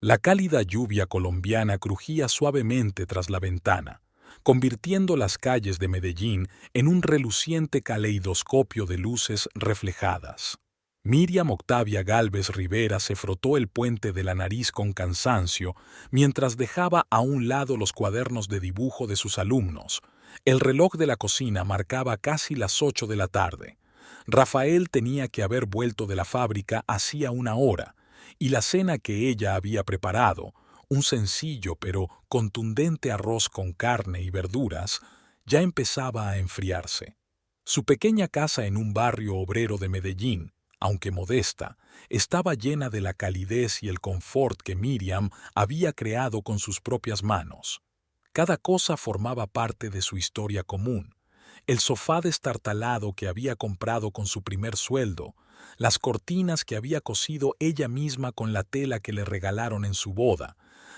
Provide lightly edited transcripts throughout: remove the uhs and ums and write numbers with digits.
La cálida lluvia colombiana crujía suavemente tras la ventana, convirtiendo las calles de Medellín en un reluciente caleidoscopio de luces reflejadas. Miriam Octavia Gálvez Rivera se frotó el puente de la nariz con cansancio mientras dejaba a un lado los cuadernos de dibujo de sus alumnos. El reloj de la cocina marcaba casi las 8 de la tarde. Rafael tenía que haber vuelto de la fábrica hacía una hora, y la cena que ella había preparado, un sencillo pero contundente arroz con carne y verduras, ya empezaba a enfriarse. Su pequeña casa en un barrio obrero de Medellín, aunque modesta, estaba llena de la calidez y el confort que Miriam había creado con sus propias manos. Cada cosa formaba parte de su historia común. El sofá destartalado que había comprado con su primer sueldo, las cortinas que había cosido ella misma con la tela que le regalaron en su boda,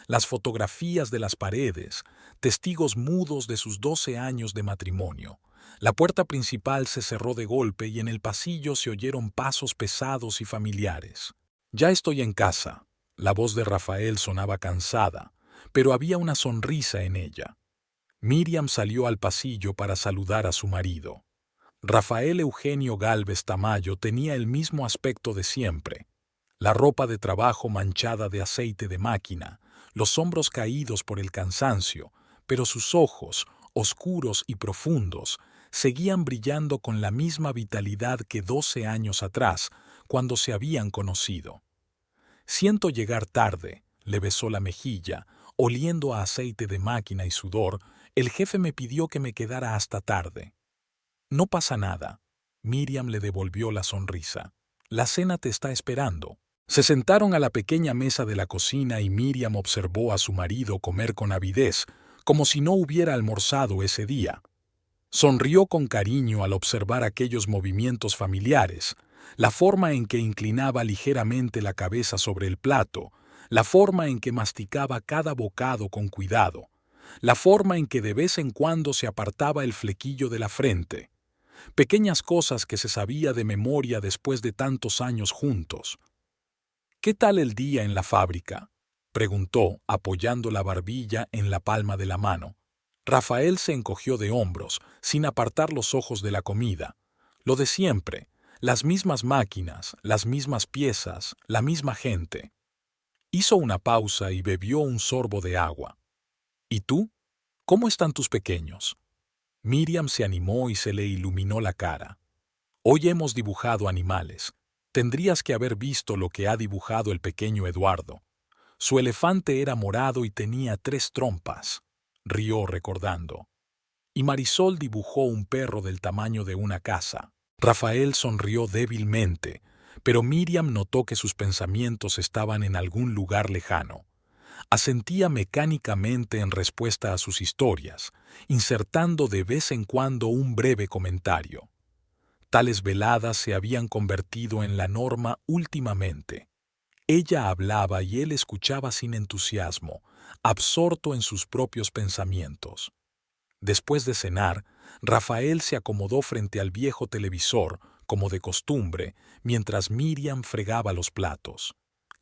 las fotografías de las paredes, testigos mudos de sus 12 años de matrimonio. La puerta principal se cerró de golpe y en el pasillo se oyeron pasos pesados y familiares. «Ya estoy en casa». La voz de Rafael sonaba cansada, pero había una sonrisa en ella. Miriam salió al pasillo para saludar a su marido. Rafael Eugenio Gálvez Tamayo tenía el mismo aspecto de siempre. La ropa de trabajo manchada de aceite de máquina, los hombros caídos por el cansancio, pero sus ojos, oscuros y profundos, seguían brillando con la misma vitalidad que 12 años atrás, cuando se habían conocido. «Siento llegar tarde», le besó la mejilla, oliendo a aceite de máquina y sudor. «El jefe me pidió que me quedara hasta tarde». «No pasa nada». Miriam le devolvió la sonrisa. «La cena te está esperando». Se sentaron a la pequeña mesa de la cocina y Miriam observó a su marido comer con avidez, como si no hubiera almorzado ese día. Sonrió con cariño al observar aquellos movimientos familiares, la forma en que inclinaba ligeramente la cabeza sobre el plato, la forma en que masticaba cada bocado con cuidado, la forma en que de vez en cuando se apartaba el flequillo de la frente. Pequeñas cosas que se sabía de memoria después de tantos años juntos. «¿Qué tal el día en la fábrica?», preguntó, apoyando la barbilla en la palma de la mano. Rafael se encogió de hombros, sin apartar los ojos de la comida. Lo de siempre, las mismas máquinas, las mismas piezas, la misma gente. Hizo una pausa y bebió un sorbo de agua. «¿Y tú? ¿Cómo están tus pequeños?». Miriam se animó y se le iluminó la cara. «Hoy hemos dibujado animales. Tendrías que haber visto lo que ha dibujado el pequeño Eduardo. Su elefante era morado y tenía 3 trompas», rió recordando. «Y Marisol dibujó un perro del tamaño de una casa». Rafael sonrió débilmente, pero Miriam notó que sus pensamientos estaban en algún lugar lejano. Asentía mecánicamente en respuesta a sus historias, insertando de vez en cuando un breve comentario. Tales veladas se habían convertido en la norma últimamente. Ella hablaba y él escuchaba sin entusiasmo, absorto en sus propios pensamientos. Después de cenar, Rafael se acomodó frente al viejo televisor, como de costumbre, mientras Miriam fregaba los platos.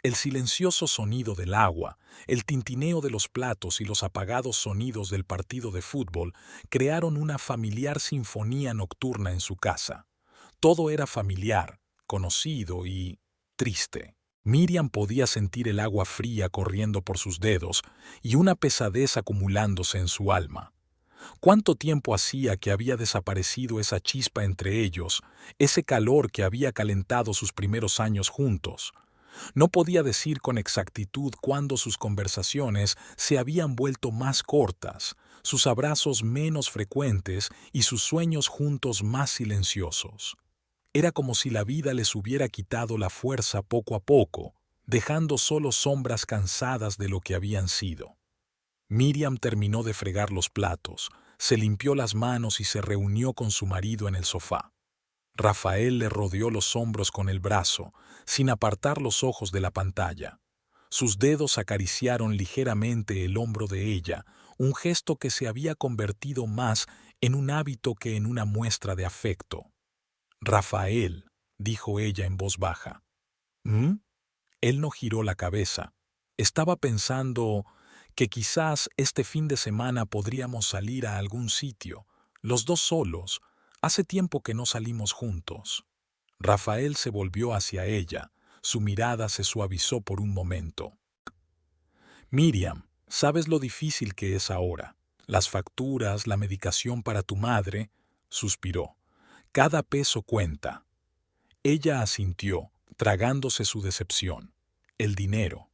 El silencioso sonido del agua, el tintineo de los platos y los apagados sonidos del partido de fútbol crearon una familiar sinfonía nocturna en su casa. Todo era familiar, conocido y triste. Miriam podía sentir el agua fría corriendo por sus dedos y una pesadez acumulándose en su alma. ¿Cuánto tiempo hacía que había desaparecido esa chispa entre ellos, ese calor que había calentado sus primeros años juntos? No podía decir con exactitud cuándo sus conversaciones se habían vuelto más cortas, sus abrazos menos frecuentes y sus sueños juntos más silenciosos. Era como si la vida les hubiera quitado la fuerza poco a poco, dejando solo sombras cansadas de lo que habían sido. Miriam terminó de fregar los platos, se limpió las manos y se reunió con su marido en el sofá. Rafael le rodeó los hombros con el brazo, sin apartar los ojos de la pantalla. Sus dedos acariciaron ligeramente el hombro de ella, un gesto que se había convertido más en un hábito que en una muestra de afecto. «Rafael», dijo ella en voz baja. «¿Mm?». Él no giró la cabeza. Estaba pensando que quizás este fin de semana podríamos salir a algún sitio, los dos solos. Hace tiempo que no salimos juntos. Rafael se volvió hacia ella. Su mirada se suavizó por un momento. Miriam, ¿sabes lo difícil que es ahora? Las facturas, la medicación para tu madre, suspiró. Cada peso cuenta. Ella asintió, tragándose su decepción. El dinero.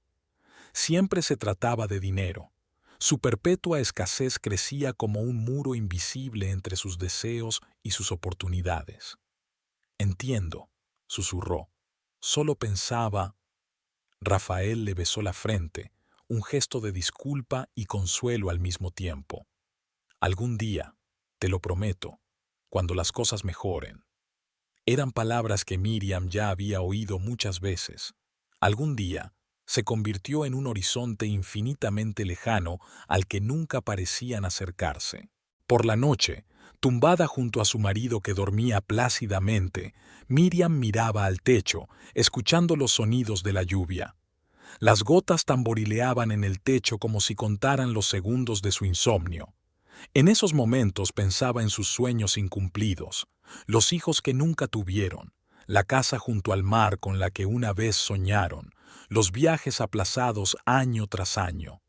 Siempre se trataba de dinero. Su perpetua escasez crecía como un muro invisible entre sus deseos y sus oportunidades. Entiendo, susurró. Solo pensaba. Rafael le besó la frente, un gesto de disculpa y consuelo al mismo tiempo. Algún día, te lo prometo, cuando las cosas mejoren. Eran palabras que Miriam ya había oído muchas veces. Algún día se convirtió en un horizonte infinitamente lejano al que nunca parecían acercarse. Por la noche, tumbada junto a su marido que dormía plácidamente, Miriam miraba al techo, escuchando los sonidos de la lluvia. Las gotas tamborileaban en el techo como si contaran los segundos de su insomnio. En esos momentos pensaba en sus sueños incumplidos, los hijos que nunca tuvieron, la casa junto al mar con la que una vez soñaron, los viajes aplazados año tras año.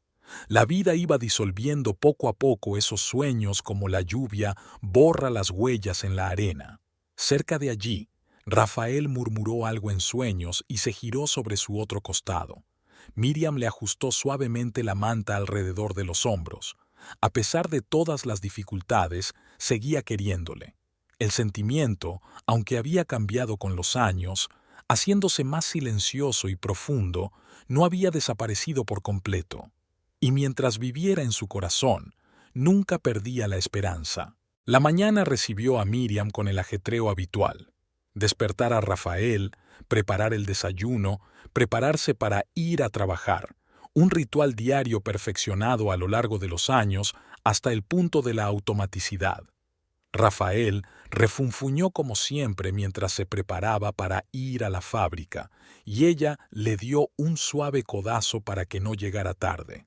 La vida iba disolviendo poco a poco esos sueños como la lluvia borra las huellas en la arena. Cerca de allí, Rafael murmuró algo en sueños y se giró sobre su otro costado. Miriam le ajustó suavemente la manta alrededor de los hombros. A pesar de todas las dificultades, seguía queriéndole. El sentimiento, aunque había cambiado con los años, haciéndose más silencioso y profundo, no había desaparecido por completo. Y mientras viviera en su corazón, nunca perdía la esperanza. La mañana recibió a Miriam con el ajetreo habitual. Despertar a Rafael, preparar el desayuno, prepararse para ir a trabajar. Un ritual diario perfeccionado a lo largo de los años hasta el punto de la automaticidad. Rafael refunfuñó como siempre mientras se preparaba para ir a la fábrica, y ella le dio un suave codazo para que no llegara tarde.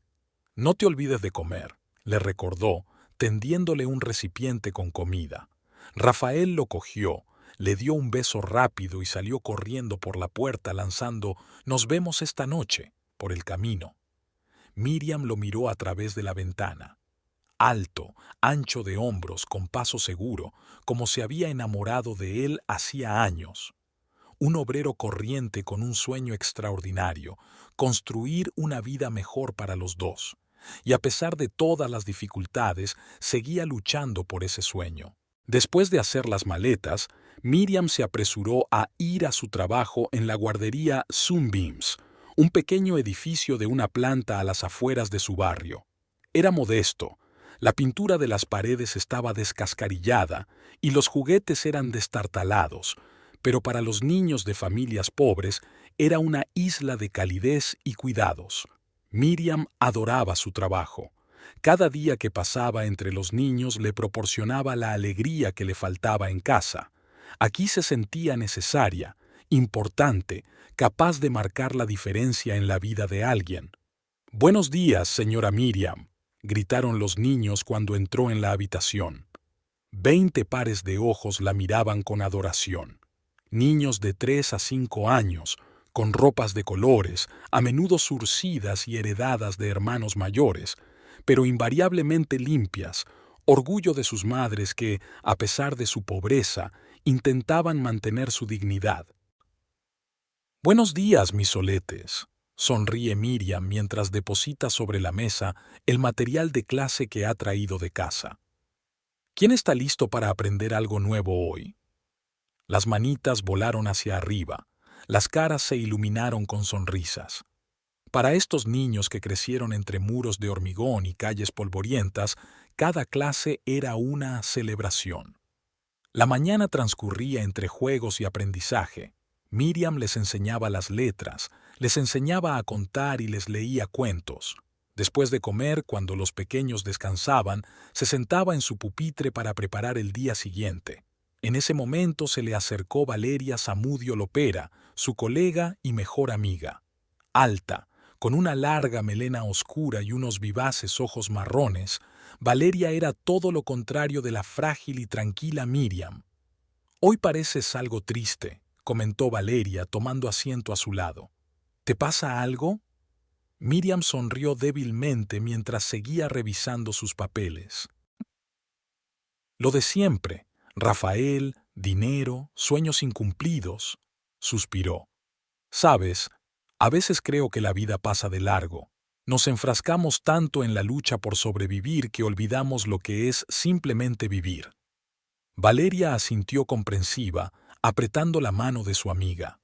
«No te olvides de comer», le recordó, tendiéndole un recipiente con comida. Rafael lo cogió, le dio un beso rápido y salió corriendo por la puerta lanzando «Nos vemos esta noche» por el camino. Miriam lo miró a través de la ventana. Alto, ancho de hombros, con paso seguro, como se había enamorado de él hacía años. Un obrero corriente con un sueño extraordinario, construir una vida mejor para los dos. Y a pesar de todas las dificultades, seguía luchando por ese sueño. Después de hacer las maletas, Miriam se apresuró a ir a su trabajo en la guardería Sunbeams, un pequeño edificio de una planta a las afueras de su barrio. Era modesto. La pintura de las paredes estaba descascarillada y los juguetes eran destartalados, pero para los niños de familias pobres era una isla de calidez y cuidados. Miriam adoraba su trabajo. Cada día que pasaba entre los niños le proporcionaba la alegría que le faltaba en casa. Aquí se sentía necesaria, importante, capaz de marcar la diferencia en la vida de alguien. «Buenos días, señora Miriam», gritaron los niños cuando entró en la habitación. 20 pares de ojos la miraban con adoración. Niños de 3 a 5 años, con ropas de colores, a menudo zurcidas y heredadas de hermanos mayores, pero invariablemente limpias, orgullo de sus madres que, a pesar de su pobreza, intentaban mantener su dignidad. «Buenos días, mis soletes», sonríe Miriam mientras deposita sobre la mesa el material de clase que ha traído de casa. «¿Quién está listo para aprender algo nuevo hoy?» Las manitas volaron hacia arriba, las caras se iluminaron con sonrisas. Para estos niños que crecieron entre muros de hormigón y calles polvorientas, cada clase era una celebración. La mañana transcurría entre juegos y aprendizaje. Miriam les enseñaba las letras, les enseñaba a contar y les leía cuentos. Después de comer, cuando los pequeños descansaban, se sentaba en su pupitre para preparar el día siguiente. En ese momento se le acercó Valeria Zamudio Lopera, su colega y mejor amiga. Alta, Con una larga melena oscura y unos vivaces ojos marrones, Valeria era todo lo contrario de la frágil y tranquila Miriam. «Hoy pareces algo triste», comentó Valeria tomando asiento a su lado. «¿Te pasa algo?». Miriam sonrió débilmente mientras seguía revisando sus papeles. «Lo de siempre, Rafael, dinero, sueños incumplidos», suspiró. «Sabes, a veces creo que la vida pasa de largo. Nos enfrascamos tanto en la lucha por sobrevivir que olvidamos lo que es simplemente vivir». Valeria asintió comprensiva, apretando la mano de su amiga.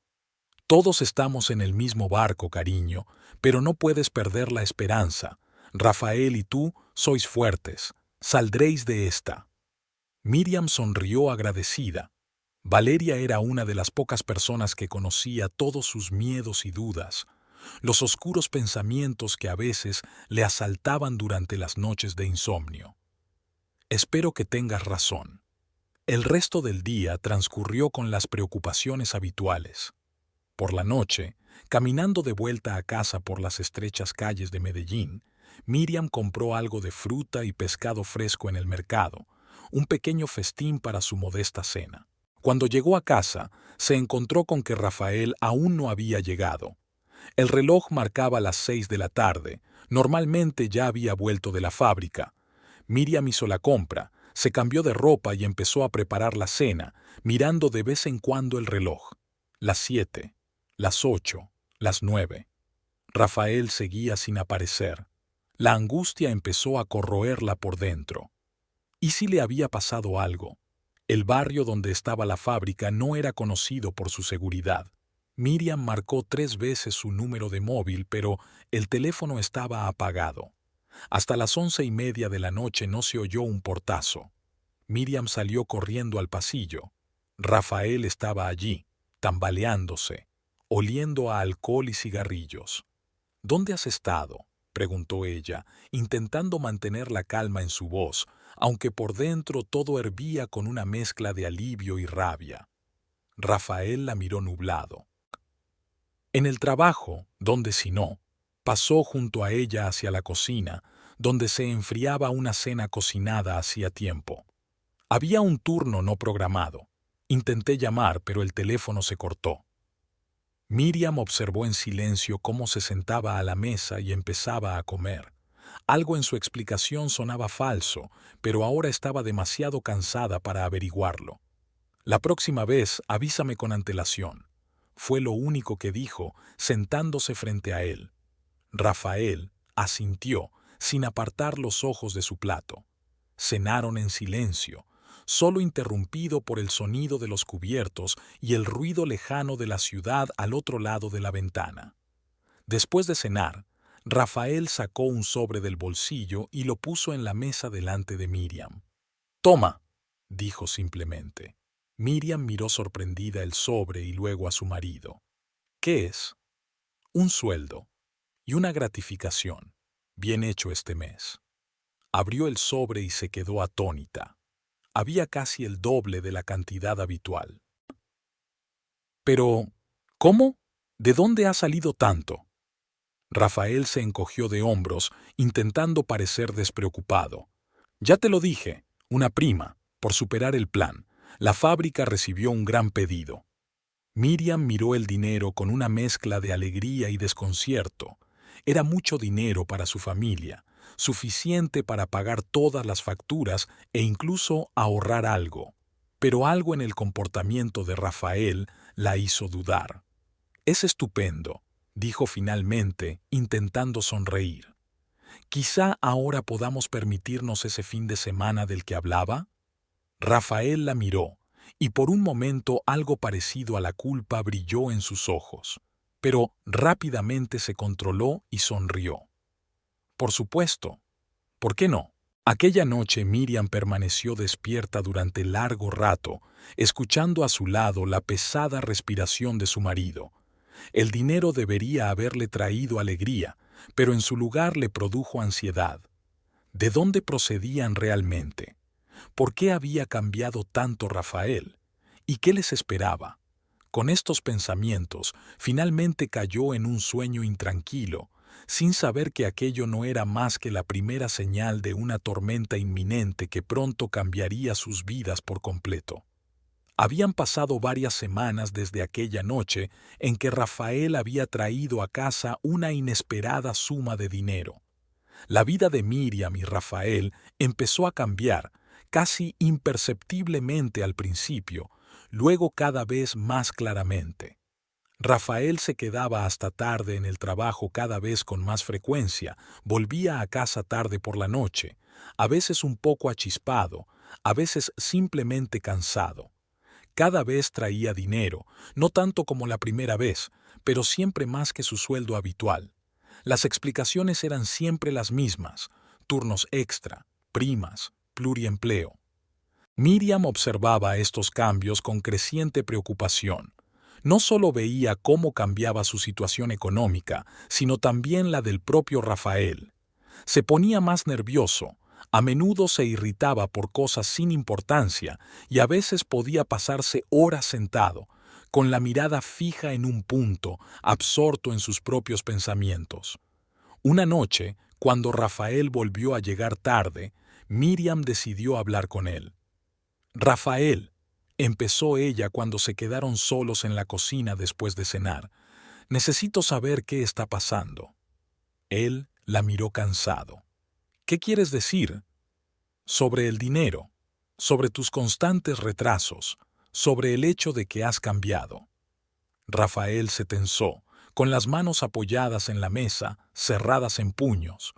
«Todos estamos en el mismo barco, cariño, pero no puedes perder la esperanza. Rafael y tú sois fuertes. Saldréis de esta». Miriam sonrió agradecida. Valeria era una de las pocas personas que conocía todos sus miedos y dudas, los oscuros pensamientos que a veces le asaltaban durante las noches de insomnio. «Espero que tengas razón». El resto del día transcurrió con las preocupaciones habituales. Por la noche, caminando de vuelta a casa por las estrechas calles de Medellín, Miriam compró algo de fruta y pescado fresco en el mercado, un pequeño festín para su modesta cena. Cuando llegó a casa, se encontró con que Rafael aún no había llegado. El reloj marcaba las 6 de la tarde, normalmente ya había vuelto de la fábrica. Miriam hizo la compra, se cambió de ropa y empezó a preparar la cena, mirando de vez en cuando el reloj. Las 7, las 8, las 9. Rafael seguía sin aparecer. La angustia empezó a corroerla por dentro. ¿Y si le había pasado algo? El barrio donde estaba la fábrica no era conocido por su seguridad. Miriam marcó 3 veces su número de móvil, pero el teléfono estaba apagado. Hasta las 11:30 de la noche no se oyó un portazo. Miriam salió corriendo al pasillo. Rafael estaba allí, tambaleándose, oliendo a alcohol y cigarrillos. «¿Dónde has estado?», preguntó ella, intentando mantener la calma en su voz, aunque por dentro todo hervía con una mezcla de alivio y rabia. Rafael la miró nublado. «En el trabajo, ¿dónde si no?». Pasó junto a ella hacia la cocina, donde se enfriaba una cena cocinada hacía tiempo. Había un turno no programado. Intenté llamar, pero el teléfono se cortó. Miriam observó en silencio cómo se sentaba a la mesa y empezaba a comer. Algo en su explicación sonaba falso, pero ahora estaba demasiado cansada para averiguarlo. «La próxima vez avísame con antelación», fue lo único que dijo, sentándose frente a él. Rafael asintió, sin apartar los ojos de su plato. Cenaron en silencio, solo interrumpido por el sonido de los cubiertos y el ruido lejano de la ciudad al otro lado de la ventana. Después de cenar, Rafael sacó un sobre del bolsillo y lo puso en la mesa delante de Miriam. «Toma», dijo simplemente. Miriam miró sorprendida el sobre y luego a su marido. «¿Qué es?». «Un sueldo y una gratificación, bien hecho este mes». Abrió el sobre y se quedó atónita. Había casi el doble de la cantidad habitual. «Pero, ¿cómo? ¿De dónde ha salido tanto?». Rafael se encogió de hombros, intentando parecer despreocupado. «Ya te lo dije, una prima, por superar el plan. La fábrica recibió un gran pedido». Miriam miró el dinero con una mezcla de alegría y desconcierto. Era mucho dinero para su familia, suficiente para pagar todas las facturas e incluso ahorrar algo. Pero algo en el comportamiento de Rafael la hizo dudar. «Es estupendo», dijo finalmente, intentando sonreír. «Quizá ahora podamos permitirnos ese fin de semana del que hablaba». Rafael la miró, y por un momento algo parecido a la culpa brilló en sus ojos, pero rápidamente se controló y sonrió. «Por supuesto. ¿Por qué no?». Aquella noche Miriam permaneció despierta durante largo rato, escuchando a su lado la pesada respiración de su marido. El dinero debería haberle traído alegría, pero en su lugar le produjo ansiedad. ¿De dónde procedían realmente? ¿Por qué había cambiado tanto Rafael? ¿Y qué les esperaba? Con estos pensamientos, finalmente cayó en un sueño intranquilo, sin saber que aquello no era más que la primera señal de una tormenta inminente que pronto cambiaría sus vidas por completo. Habían pasado varias semanas desde aquella noche en que Rafael había traído a casa una inesperada suma de dinero. La vida de Miriam y Rafael empezó a cambiar, casi imperceptiblemente al principio, luego cada vez más claramente. Rafael se quedaba hasta tarde en el trabajo cada vez con más frecuencia, volvía a casa tarde por la noche, a veces un poco achispado, a veces simplemente cansado. Cada vez traía dinero, no tanto como la primera vez, pero siempre más que su sueldo habitual. Las explicaciones eran siempre las mismas: turnos extra, primas, pluriempleo. Miriam observaba estos cambios con creciente preocupación. No solo veía cómo cambiaba su situación económica, sino también la del propio Rafael. Se ponía más nervioso, a menudo se irritaba por cosas sin importancia y a veces podía pasarse horas sentado, con la mirada fija en un punto, absorto en sus propios pensamientos. Una noche, cuando Rafael volvió a llegar tarde, Miriam decidió hablar con él. «Rafael», empezó ella cuando se quedaron solos en la cocina después de cenar, «necesito saber qué está pasando». Él la miró cansado. «¿Qué quieres decir?» «Sobre el dinero, sobre tus constantes retrasos, sobre el hecho de que has cambiado». Rafael se tensó, con las manos apoyadas en la mesa, cerradas en puños.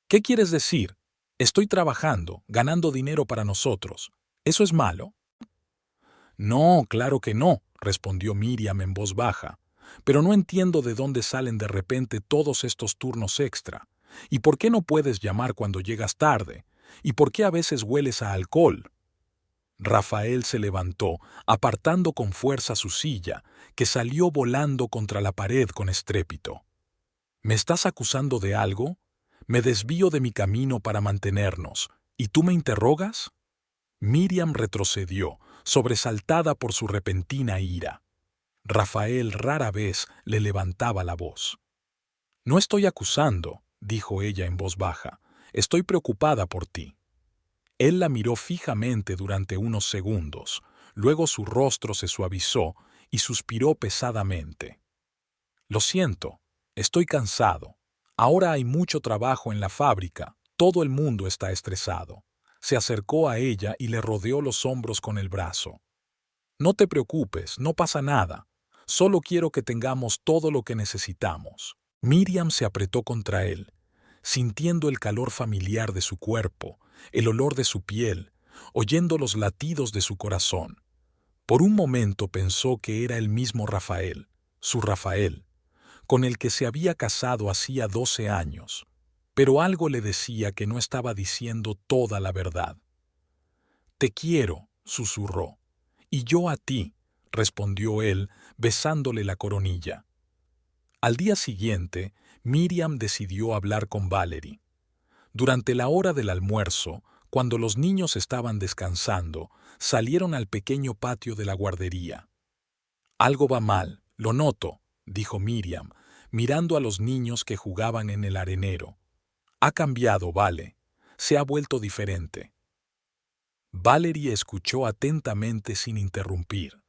«¿Qué quieres decir? Estoy trabajando, ganando dinero para nosotros. ¿Eso es malo?» «No, claro que no», respondió Miriam en voz baja. «Pero no entiendo de dónde salen de repente todos estos turnos extra. ¿Y por qué no puedes llamar cuando llegas tarde? ¿Y por qué a veces hueles a alcohol?» Rafael se levantó, apartando con fuerza su silla, que salió volando contra la pared con estrépito. «¿Me estás acusando de algo? Me desvío de mi camino para mantenernos, ¿y tú me interrogas?» Miriam retrocedió, sobresaltada por su repentina ira. Rafael rara vez le levantaba la voz. «No estoy acusando», dijo ella en voz baja. «Estoy preocupada por ti». Él la miró fijamente durante unos segundos, luego su rostro se suavizó y suspiró pesadamente. «Lo siento, estoy cansado. Ahora hay mucho trabajo en la fábrica, todo el mundo está estresado». Se acercó a ella y le rodeó los hombros con el brazo. «No te preocupes, no pasa nada. Solo quiero que tengamos todo lo que necesitamos». Miriam se apretó contra él, sintiendo el calor familiar de su cuerpo, el olor de su piel, oyendo los latidos de su corazón. Por un momento pensó que era el mismo Rafael, su Rafael, con el que se había casado hacía 12 años. Pero algo le decía que no estaba diciendo toda la verdad. «Te quiero», susurró. «Y yo a ti», respondió él, besándole la coronilla. Al día siguiente, Miriam decidió hablar con Valerie. Durante la hora del almuerzo, cuando los niños estaban descansando, salieron al pequeño patio de la guardería. «Algo va mal, lo noto», dijo Miriam, mirando a los niños que jugaban en el arenero. «Ha cambiado, Vale. Se ha vuelto diferente». Valerie escuchó atentamente sin interrumpir.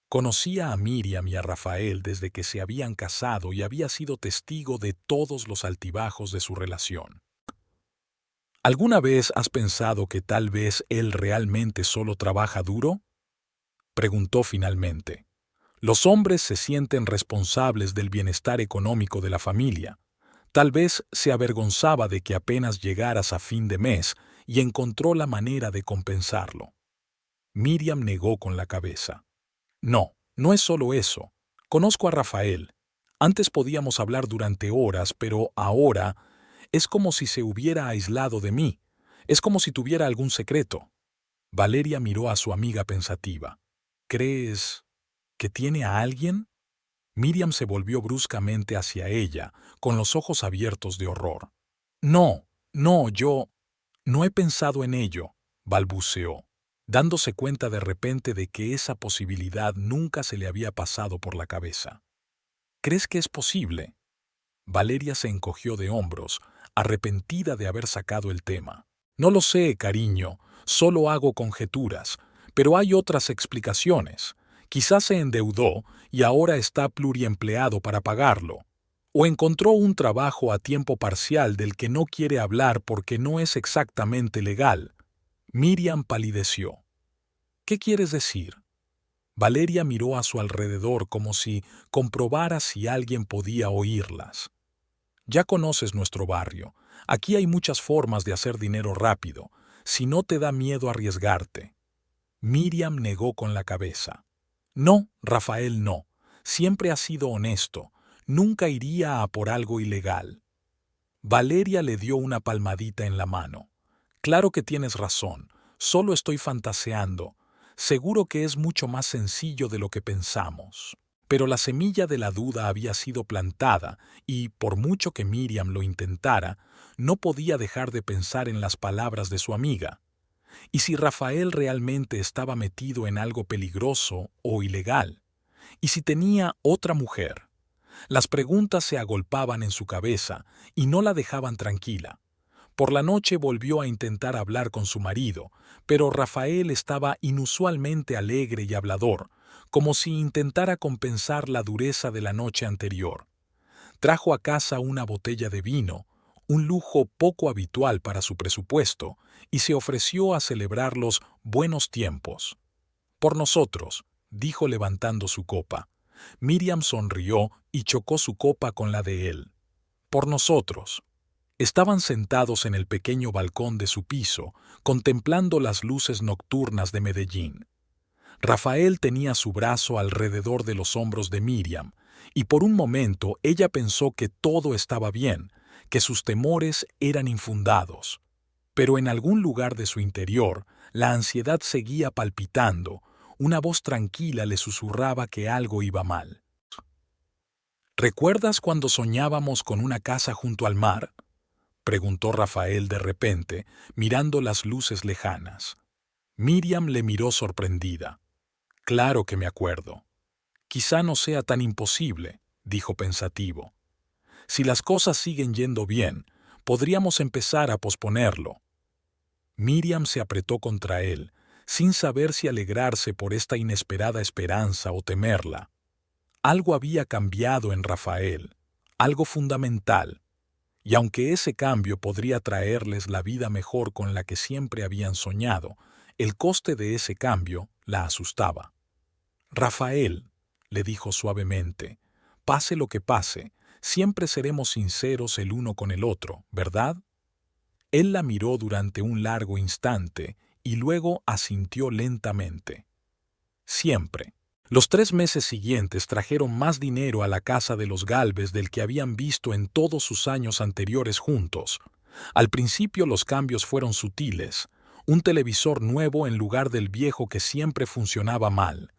Conocía a Miriam y a Rafael desde que se habían casado y había sido testigo de todos los altibajos de su relación. ¿Alguna vez has pensado que tal vez él realmente solo trabaja duro?, preguntó finalmente. Los hombres se sienten responsables del bienestar económico de la familia. Tal vez se avergonzaba de que apenas llegaras a fin de mes y encontró la manera de compensarlo. Miriam negó con la cabeza. «No, no es solo eso. Conozco a Rafael. Antes podíamos hablar durante horas, pero ahora es como si se hubiera aislado de mí. Es como si tuviera algún secreto». Valeria miró a su amiga pensativa. «¿Crees que tiene a alguien?» Miriam se volvió bruscamente hacia ella, con los ojos abiertos de horror. «No, no, yo no he pensado en ello», balbuceó, dándose cuenta de repente de que esa posibilidad nunca se le había pasado por la cabeza. «¿Crees que es posible?» Valeria se encogió de hombros, arrepentida de haber sacado el tema. No lo sé, cariño, solo hago conjeturas, pero hay otras explicaciones. Quizás se endeudó y ahora está pluriempleado para pagarlo. O encontró un trabajo a tiempo parcial del que no quiere hablar porque no es exactamente legal. Miriam palideció. ¿Qué quieres decir? Valeria miró a su alrededor como si comprobara si alguien podía oírlas. Ya conoces nuestro barrio. Aquí hay muchas formas de hacer dinero rápido, si no te da miedo arriesgarte. Miriam negó con la cabeza. No, Rafael, no. Siempre ha sido honesto. Nunca iría a por algo ilegal. Valeria le dio una palmadita en la mano. Claro que tienes razón. Solo estoy fantaseando. Seguro que es mucho más sencillo de lo que pensamos. Pero la semilla de la duda había sido plantada y, por mucho que Miriam lo intentara, no podía dejar de pensar en las palabras de su amiga. ¿Y si Rafael realmente estaba metido en algo peligroso o ilegal? ¿Y si tenía otra mujer? Las preguntas se agolpaban en su cabeza y no la dejaban tranquila. Por la noche volvió a intentar hablar con su marido, pero Rafael estaba inusualmente alegre y hablador, como si intentara compensar la dureza de la noche anterior. Trajo a casa una botella de vino, un lujo poco habitual para su presupuesto, y se ofreció a celebrar los buenos tiempos. Por nosotros, dijo levantando su copa. Miriam sonrió y chocó su copa con la de él. Por nosotros. Estaban sentados en el pequeño balcón de su piso, contemplando las luces nocturnas de Medellín. Rafael tenía su brazo alrededor de los hombros de Miriam, y por un momento ella pensó que todo estaba bien, que sus temores eran infundados. Pero en algún lugar de su interior, la ansiedad seguía palpitando, una voz tranquila le susurraba que algo iba mal. ¿Recuerdas cuando soñábamos con una casa junto al mar? Preguntó Rafael de repente, mirando las luces lejanas. Miriam le miró sorprendida. Claro que me acuerdo. Quizá no sea tan imposible, dijo pensativo. Si las cosas siguen yendo bien, podríamos empezar a posponerlo. Miriam se apretó contra él, sin saber si alegrarse por esta inesperada esperanza o temerla. Algo había cambiado en Rafael, algo fundamental, y aunque ese cambio podría traerles la vida mejor con la que siempre habían soñado, el coste de ese cambio la asustaba. Rafael, le dijo suavemente, pase lo que pase, siempre seremos sinceros el uno con el otro, ¿verdad? Él la miró durante un largo instante y luego asintió lentamente. Siempre. Los 3 meses siguientes trajeron más dinero a la casa de los Gálvez del que habían visto en todos sus años anteriores juntos. Al principio los cambios fueron sutiles. Un televisor nuevo en lugar del viejo que siempre funcionaba mal.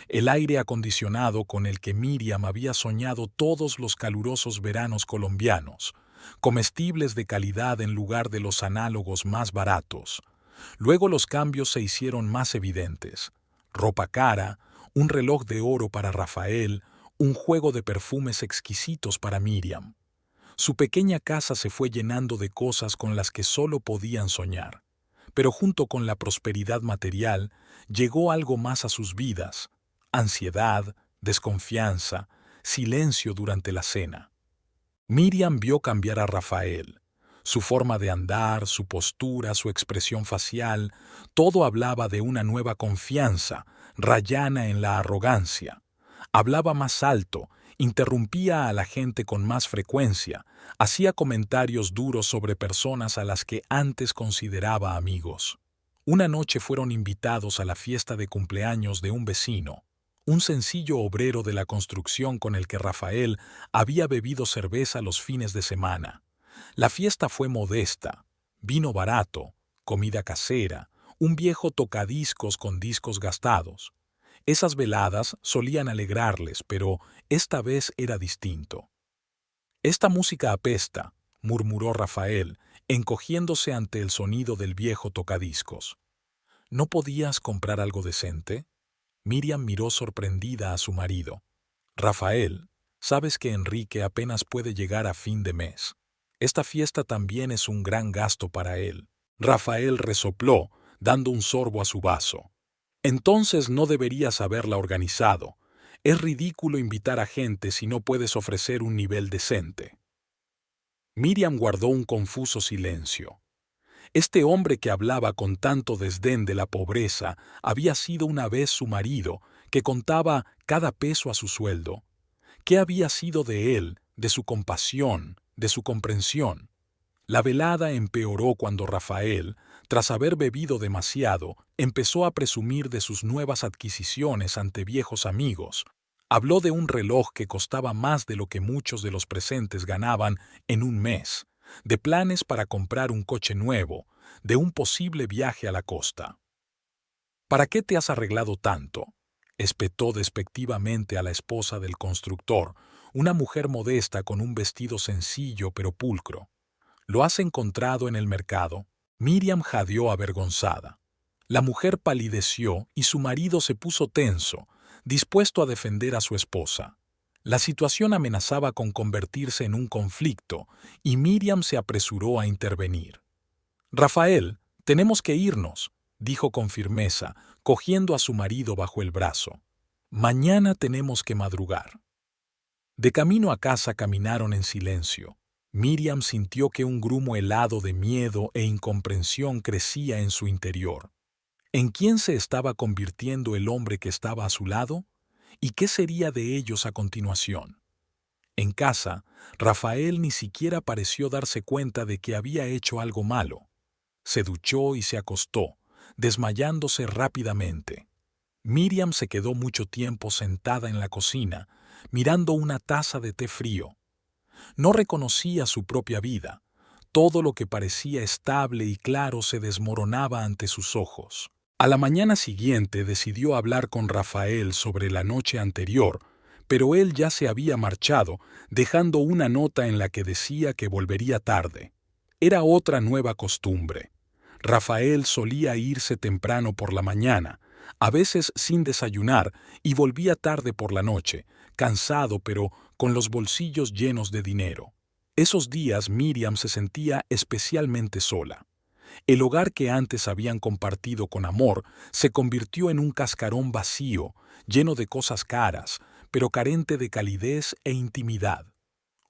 El aire acondicionado con el que Miriam había soñado todos los calurosos veranos colombianos. Comestibles de calidad en lugar de los análogos más baratos. Luego los cambios se hicieron más evidentes. Ropa cara, un reloj de oro para Rafael, un juego de perfumes exquisitos para Miriam. Su pequeña casa se fue llenando de cosas con las que solo podían soñar. Pero junto con la prosperidad material, llegó algo más a sus vidas: ansiedad, desconfianza, silencio durante la cena. Miriam vio cambiar a Rafael. Su forma de andar, su postura, su expresión facial, todo hablaba de una nueva confianza, rayana en la arrogancia. Hablaba más alto, interrumpía a la gente con más frecuencia, hacía comentarios duros sobre personas a las que antes consideraba amigos. Una noche fueron invitados a la fiesta de cumpleaños de un vecino, un sencillo obrero de la construcción con el que Rafael había bebido cerveza los fines de semana. La fiesta fue modesta, vino barato, comida casera, un viejo tocadiscos con discos gastados. Esas veladas solían alegrarles, pero esta vez era distinto. «Esta música apesta», murmuró Rafael, encogiéndose ante el sonido del viejo tocadiscos. «¿No podías comprar algo decente?» Miriam miró sorprendida a su marido. «Rafael, Sabes que Enrique apenas puede llegar a fin de mes. Esta fiesta también es un gran gasto para él. Rafael resopló, dando un sorbo a su vaso. Entonces no deberías haberla organizado. Es ridículo invitar a gente si no puedes ofrecer un nivel decente. Miriam guardó un confuso silencio. Este hombre que hablaba con tanto desdén de la pobreza había sido una vez su marido, que contaba cada peso a su sueldo. ¿Qué había sido de él, de su compasión, de su comprensión? La velada empeoró cuando Rafael, tras haber bebido demasiado, empezó a presumir de sus nuevas adquisiciones ante viejos amigos. Habló de un reloj que costaba más de lo que muchos de los presentes ganaban en un mes, de planes para comprar un coche nuevo, de un posible viaje a la costa. ¿Para qué te has arreglado tanto?, espetó despectivamente a la esposa del constructor, una mujer modesta con un vestido sencillo pero pulcro. ¿Lo has encontrado en el mercado? Miriam jadeó avergonzada. La mujer palideció y su marido se puso tenso, dispuesto a defender a su esposa. La situación amenazaba con convertirse en un conflicto y Miriam se apresuró a intervenir. «Rafael, tenemos que irnos», dijo con firmeza, cogiendo a su marido bajo el brazo. «Mañana tenemos que madrugar». De camino a casa caminaron en silencio. Miriam sintió que un grumo helado de miedo e incomprensión crecía en su interior. ¿En quién se estaba convirtiendo el hombre que estaba a su lado? ¿Y qué sería de ellos a continuación? En casa, Rafael ni siquiera pareció darse cuenta de que había hecho algo malo. Se duchó y se acostó, desmayándose rápidamente. Miriam se quedó mucho tiempo sentada en la cocina, mirando una taza de té frío. No reconocía su propia vida. Todo lo que parecía estable y claro se desmoronaba ante sus ojos. A la mañana siguiente decidió hablar con Rafael sobre la noche anterior, pero él ya se había marchado, dejando una nota en la que decía que volvería tarde. Era otra nueva costumbre. Rafael solía irse temprano por la mañana, a veces sin desayunar, y volvía tarde por la noche, cansado pero con los bolsillos llenos de dinero. Esos días Miriam se sentía especialmente sola. El hogar que antes habían compartido con amor se convirtió en un cascarón vacío, lleno de cosas caras, pero carente de calidez e intimidad.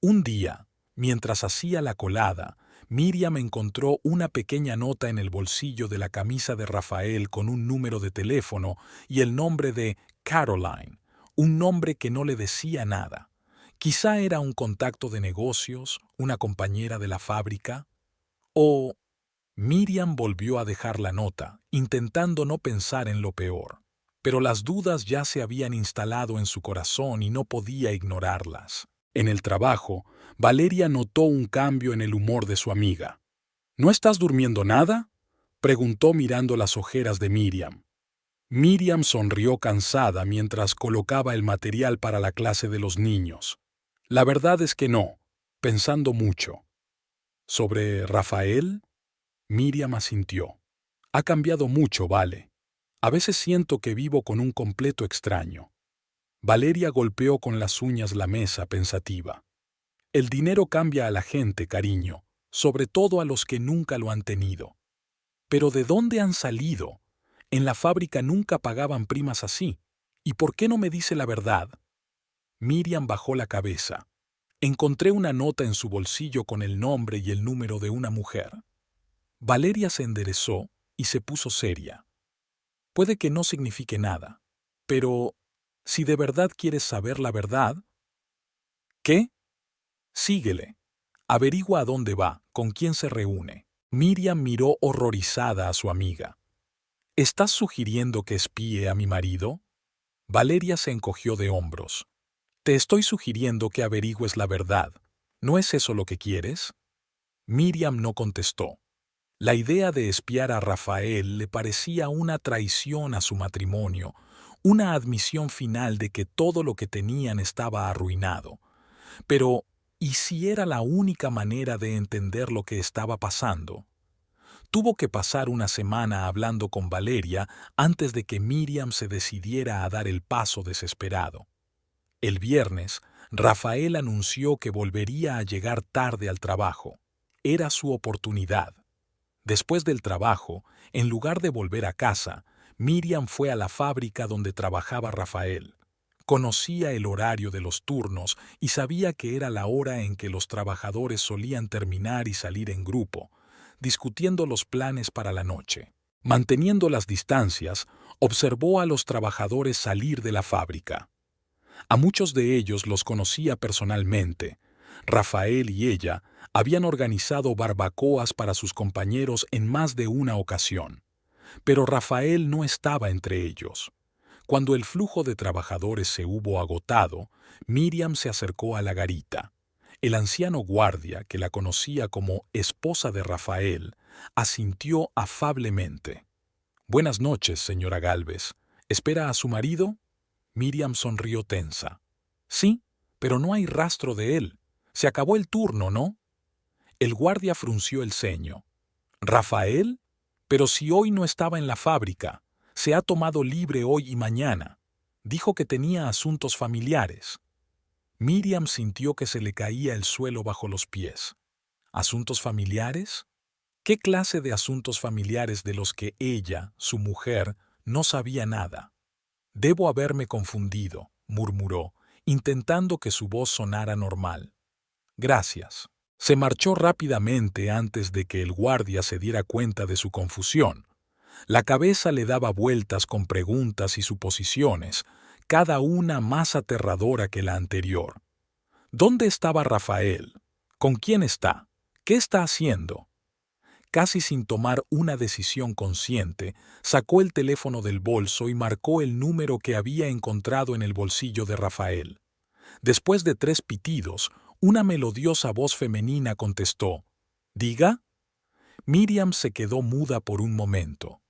Un día, mientras hacía la colada, Miriam encontró una pequeña nota en el bolsillo de la camisa de Rafael con un número de teléfono y el nombre de Caroline, un nombre que no le decía nada. Quizá era un contacto de negocios, una compañera de la fábrica, o... Miriam volvió a dejar la nota, intentando no pensar en lo peor. Pero las dudas ya se habían instalado en su corazón y no podía ignorarlas. En el trabajo, Valeria notó un cambio en el humor de su amiga. «¿No estás durmiendo nada?», preguntó mirando las ojeras de Miriam. Miriam sonrió cansada mientras colocaba el material para la clase de los niños. «La verdad es que no, pensando mucho». «¿Sobre Rafael?», Miriam asintió. «Ha cambiado mucho, Vale. A veces siento que vivo con un completo extraño». Valeria golpeó con las uñas la mesa pensativa. «El dinero cambia a la gente, cariño, sobre todo a los que nunca lo han tenido». «¿Pero de dónde han salido? En la fábrica nunca pagaban primas así. ¿Y por qué no me dice la verdad?». Miriam bajó la cabeza. «Encontré una nota en su bolsillo con el nombre y el número de una mujer». Valeria se enderezó y se puso seria. «Puede que no signifique nada, pero si de verdad quieres saber la verdad...». «¿Qué?». «Síguele. Averigua a dónde va, con quién se reúne». Miriam miró horrorizada a su amiga. «¿Estás sugiriendo que espíe a mi marido?». Valeria se encogió de hombros. «Te estoy sugiriendo que averigües la verdad. ¿No es eso lo que quieres?». Miriam no contestó. La idea de espiar a Rafael le parecía una traición a su matrimonio, una admisión final de que todo lo que tenían estaba arruinado. Pero, ¿y si era la única manera de entender lo que estaba pasando? Tuvo que pasar una semana hablando con Valeria antes de que Miriam se decidiera a dar el paso desesperado. El viernes, Rafael anunció que volvería a llegar tarde al trabajo. Era su oportunidad. Después del trabajo, en lugar de volver a casa, Miriam fue a la fábrica donde trabajaba Rafael. Conocía el horario de los turnos y sabía que era la hora en que los trabajadores solían terminar y salir en grupo, discutiendo los planes para la noche. Manteniendo las distancias, observó a los trabajadores salir de la fábrica. A muchos de ellos los conocía personalmente. Rafael y ella habían organizado barbacoas para sus compañeros en más de una ocasión. Pero Rafael no estaba entre ellos. Cuando el flujo de trabajadores se hubo agotado, Miriam se acercó a la garita. El anciano guardia, que la conocía como esposa de Rafael, asintió afablemente. «Buenas noches, señora Gálvez. ¿Espera a su marido?» Miriam sonrió tensa. «Sí, pero no hay rastro de él. Se acabó el turno, ¿no?» El guardia frunció el ceño. «¿Rafael? Pero si hoy no estaba en la fábrica. Se ha tomado libre hoy y mañana. Dijo que tenía asuntos familiares». Miriam sintió que se le caía el suelo bajo los pies. ¿Asuntos familiares? ¿Qué clase de asuntos familiares de los que ella, su mujer, no sabía nada? «Debo haberme confundido», murmuró, intentando que su voz sonara normal. «Gracias». Se marchó rápidamente antes de que el guardia se diera cuenta de su confusión. La cabeza le daba vueltas con preguntas y suposiciones, cada una más aterradora que la anterior. ¿Dónde estaba Rafael? ¿Con quién está? ¿Qué está haciendo? Casi sin tomar una decisión consciente, sacó el teléfono del bolso y marcó el número que había encontrado en el bolsillo de Rafael. Después de 3 pitidos, una melodiosa voz femenina contestó: «¿Diga?» Miriam se quedó muda por un momento.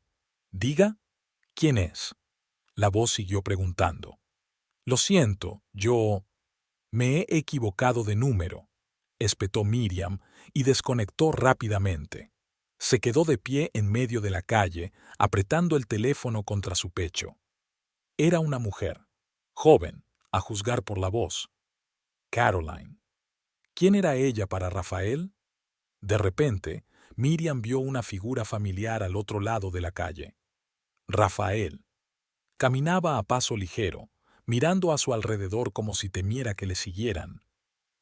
«¿Diga? ¿Quién es?» La voz siguió preguntando. «Lo siento, yo... me he equivocado de número», espetó Miriam y desconectó rápidamente. Se quedó de pie en medio de la calle, apretando el teléfono contra su pecho. Era una mujer, joven, a juzgar por la voz. Caroline. ¿Quién era ella para Rafael? De repente, Miriam vio una figura familiar al otro lado de la calle. Rafael. Caminaba a paso ligero, mirando a su alrededor como si temiera que le siguieran.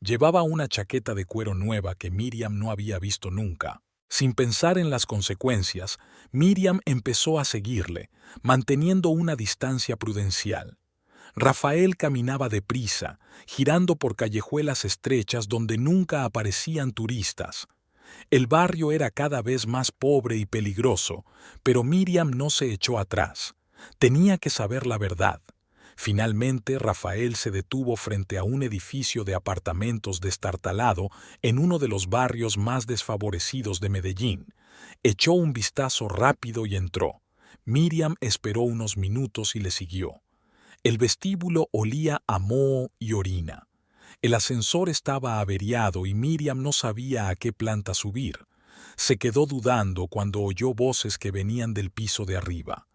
Llevaba una chaqueta de cuero nueva que Miriam no había visto nunca. Sin pensar en las consecuencias, Miriam empezó a seguirle, manteniendo una distancia prudencial. Rafael caminaba deprisa, girando por callejuelas estrechas donde nunca aparecían turistas. El barrio era cada vez más pobre y peligroso, pero Miriam no se echó atrás. Tenía que saber la verdad. Finalmente, Rafael se detuvo frente a un edificio de apartamentos destartalado en uno de los barrios más desfavorecidos de Medellín. Echó un vistazo rápido y entró. Miriam esperó unos minutos y le siguió. El vestíbulo olía a moho y orina. El ascensor estaba averiado y Miriam no sabía a qué planta subir. Se quedó dudando cuando oyó voces que venían del piso de arriba.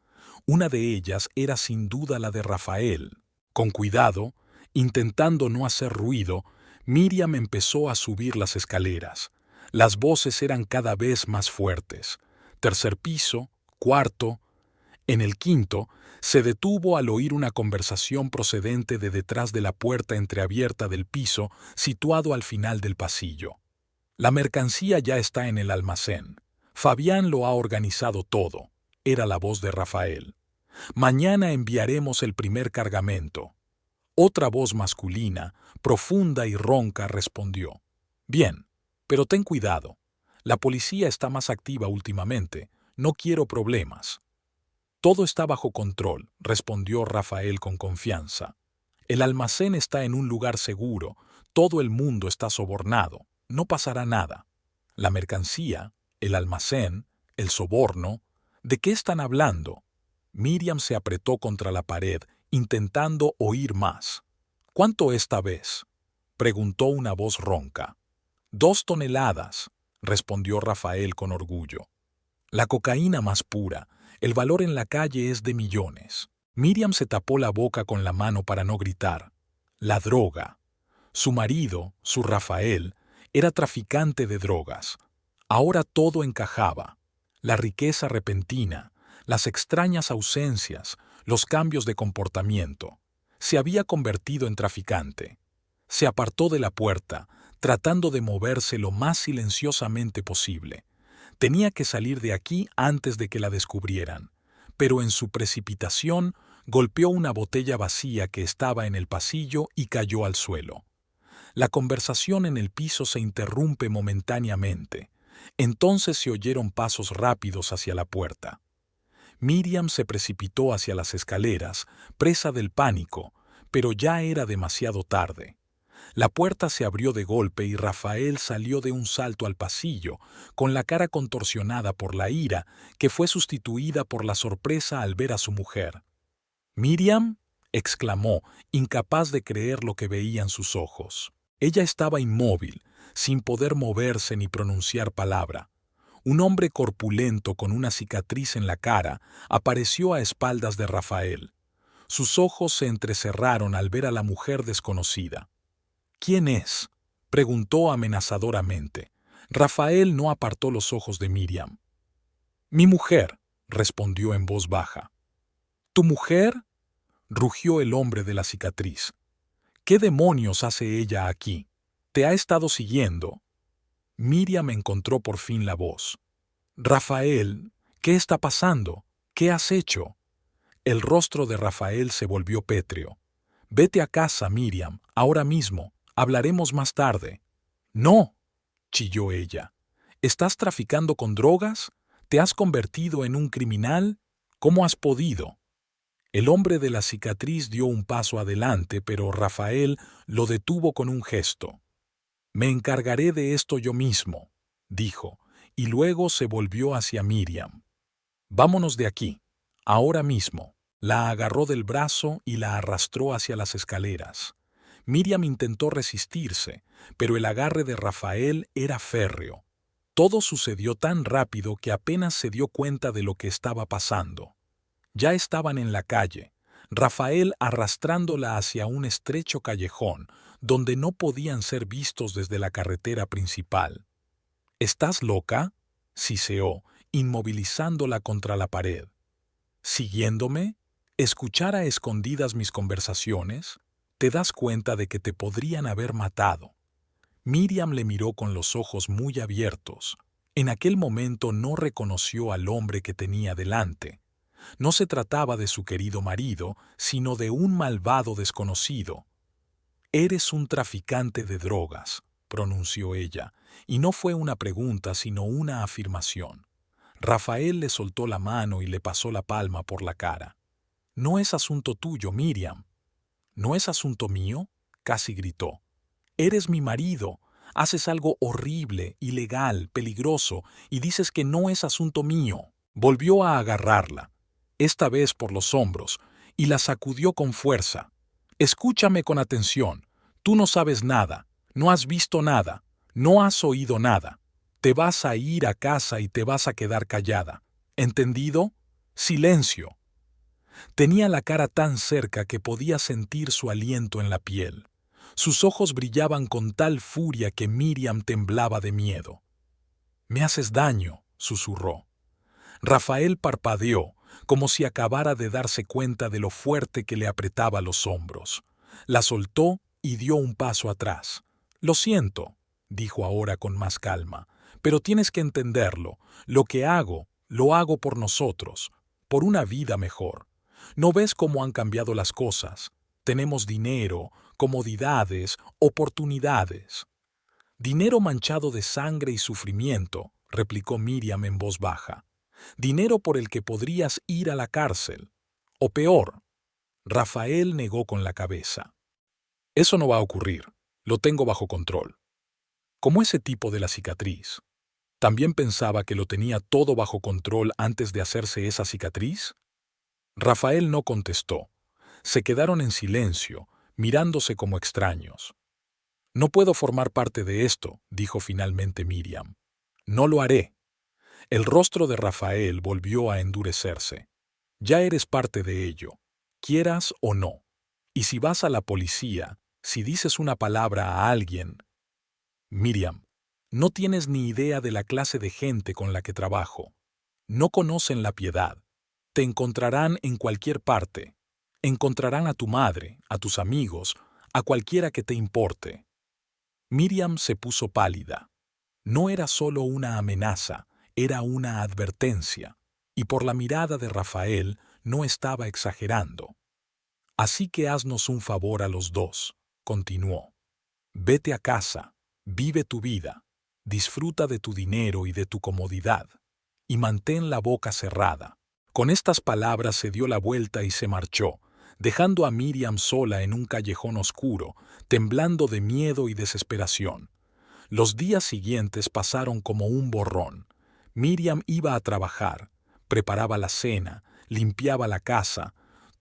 Una de ellas era sin duda la de Rafael. Con cuidado, intentando no hacer ruido, Miriam empezó a subir las escaleras. Las voces eran cada vez más fuertes. 3er piso, 4. En el 5º, se detuvo al oír una conversación procedente de detrás de la puerta entreabierta del piso situado al final del pasillo. «La mercancía ya está en el almacén. Fabián lo ha organizado todo», era la voz de Rafael. «Mañana enviaremos el primer cargamento». Otra voz masculina, profunda y ronca, respondió: «Bien, pero ten cuidado. La policía está más activa últimamente. No quiero problemas». «Todo está bajo control», respondió Rafael con confianza. «El almacén está en un lugar seguro. Todo el mundo está sobornado. No pasará nada». «La mercancía, el almacén, el soborno. ¿De qué están hablando?» Miriam se apretó contra la pared, intentando oír más. «¿Cuánto esta vez?», preguntó una voz ronca. 2 toneladas, respondió Rafael con orgullo. «La cocaína más pura. El valor en la calle es de millones». Miriam se tapó la boca con la mano para no gritar. «La droga». Su marido, su Rafael, era traficante de drogas. Ahora todo encajaba. La riqueza repentina, las extrañas ausencias, los cambios de comportamiento. Se había convertido en traficante. Se apartó de la puerta, tratando de moverse lo más silenciosamente posible. Tenía que salir de aquí antes de que la descubrieran, pero en su precipitación golpeó una botella vacía que estaba en el pasillo y cayó al suelo. La conversación en el piso se interrumpe momentáneamente. Entonces se oyeron pasos rápidos hacia la puerta. Miriam se precipitó hacia las escaleras, presa del pánico, pero ya era demasiado tarde. La puerta se abrió de golpe y Rafael salió de un salto al pasillo, con la cara contorsionada por la ira, que fue sustituida por la sorpresa al ver a su mujer. «¿Miriam?», exclamó, incapaz de creer lo que veían sus ojos. Ella estaba inmóvil, sin poder moverse ni pronunciar palabra. Un hombre corpulento con una cicatriz en la cara apareció a espaldas de Rafael. Sus ojos se entrecerraron al ver a la mujer desconocida. «¿Quién es?», preguntó amenazadoramente. Rafael no apartó los ojos de Miriam. «Mi mujer», respondió en voz baja. «¿Tu mujer?», rugió el hombre de la cicatriz. «¿Qué demonios hace ella aquí? ¿Te ha estado siguiendo?». Miriam encontró por fin la voz. «Rafael, ¿qué está pasando? ¿Qué has hecho?». El rostro de Rafael se volvió pétreo. «Vete a casa, Miriam, ahora mismo. Hablaremos más tarde». «No», chilló ella. «¿Estás traficando con drogas? ¿Te has convertido en un criminal? ¿Cómo has podido?». El hombre de la cicatriz dio un paso adelante, pero Rafael lo detuvo con un gesto. «Me encargaré de esto yo mismo», dijo, y luego se volvió hacia Miriam. «Vámonos de aquí, ahora mismo». La agarró del brazo y la arrastró hacia las escaleras. Miriam intentó resistirse, pero el agarre de Rafael era férreo. Todo sucedió tan rápido que apenas se dio cuenta de lo que estaba pasando. Ya estaban en la calle, Rafael arrastrándola hacia un estrecho callejón, donde no podían ser vistos desde la carretera principal. «¿Estás loca?», siseó, inmovilizándola contra la pared. «¿Siguiéndome? ¿Escuchar a escondidas mis conversaciones? Te das cuenta de que te podrían haber matado». Miriam le miró con los ojos muy abiertos. En aquel momento no reconoció al hombre que tenía delante. No se trataba de su querido marido, sino de un malvado desconocido. «Eres un traficante de drogas», pronunció ella, y no fue una pregunta sino una afirmación. Rafael le soltó la mano y le pasó la palma por la cara. «No es asunto tuyo, Miriam». «¿No es asunto mío?», casi gritó. «Eres mi marido. Haces algo horrible, ilegal, peligroso, y dices que no es asunto mío». Volvió a agarrarla, esta vez por los hombros, y la sacudió con fuerza. «Escúchame con atención. Tú no sabes nada, no has visto nada, no has oído nada. Te vas a ir a casa y te vas a quedar callada. ¿Entendido? Silencio». Tenía la cara tan cerca que podía sentir su aliento en la piel. Sus ojos brillaban con tal furia que Miriam temblaba de miedo. «Me haces daño», susurró. Rafael parpadeó, como si acabara de darse cuenta de lo fuerte que le apretaba los hombros. La soltó y dio un paso atrás. «Lo siento», dijo ahora con más calma, «pero tienes que entenderlo. Lo que hago, lo hago por nosotros, por una vida mejor. ¿No ves cómo han cambiado las cosas? Tenemos dinero, comodidades, oportunidades». «Dinero manchado de sangre y sufrimiento», replicó Miriam en voz baja. «Dinero por el que podrías ir a la cárcel. O peor». Rafael negó con la cabeza. «Eso no va a ocurrir. Lo tengo bajo control». Como ese tipo de la cicatriz. ¿También pensaba que lo tenía todo bajo control antes de hacerse esa cicatriz? Rafael no contestó. Se quedaron en silencio, mirándose como extraños. «No puedo formar parte de esto», dijo finalmente Miriam. «No lo haré». El rostro de Rafael volvió a endurecerse. «Ya eres parte de ello, quieras o no. Y si vas a la policía, Si dices una palabra a alguien, Miriam, no tienes ni idea de la clase de gente con la que trabajo. No conocen la piedad. Te encontrarán en cualquier parte. Encontrarán a tu madre, a tus amigos, a cualquiera que te importe. Miriam se puso pálida. No era solo una amenaza, era una advertencia, y por la mirada de Rafael no estaba exagerando. Así que haznos un favor a los dos, continuó. Vete a casa, vive tu vida, disfruta de tu dinero y de tu comodidad, y mantén la boca cerrada. Con estas palabras se dio la vuelta y se marchó, dejando a Miriam sola en un callejón oscuro, temblando de miedo y desesperación. Los días siguientes pasaron como un borrón. Miriam iba a trabajar, preparaba la cena, limpiaba la casa,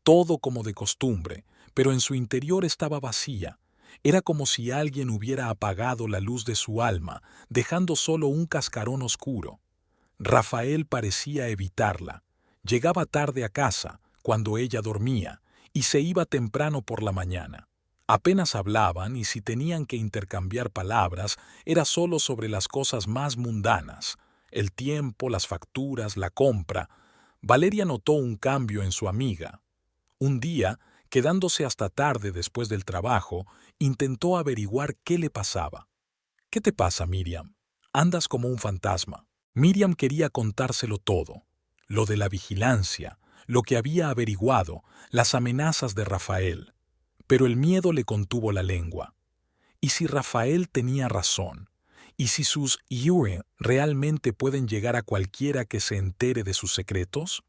todo como de costumbre, pero en su interior estaba vacía. Era como si alguien hubiera apagado la luz de su alma, dejando solo un cascarón oscuro. Rafael parecía evitarla. Llegaba tarde a casa, cuando ella dormía, y se iba temprano por la mañana. Apenas hablaban y si tenían que intercambiar palabras, era solo sobre las cosas más mundanas, el tiempo, las facturas, la compra. Valeria notó un cambio en su amiga. Un día, quedándose hasta tarde después del trabajo, intentó averiguar qué le pasaba. ¿Qué te pasa, Miriam? Andas como un fantasma. Miriam quería contárselo todo, lo de la vigilancia, lo que había averiguado, las amenazas de Rafael. Pero el miedo le contuvo la lengua. ¿Y si Rafael tenía razón? ¿Y si sus Yue realmente pueden llegar a cualquiera que se entere de sus secretos?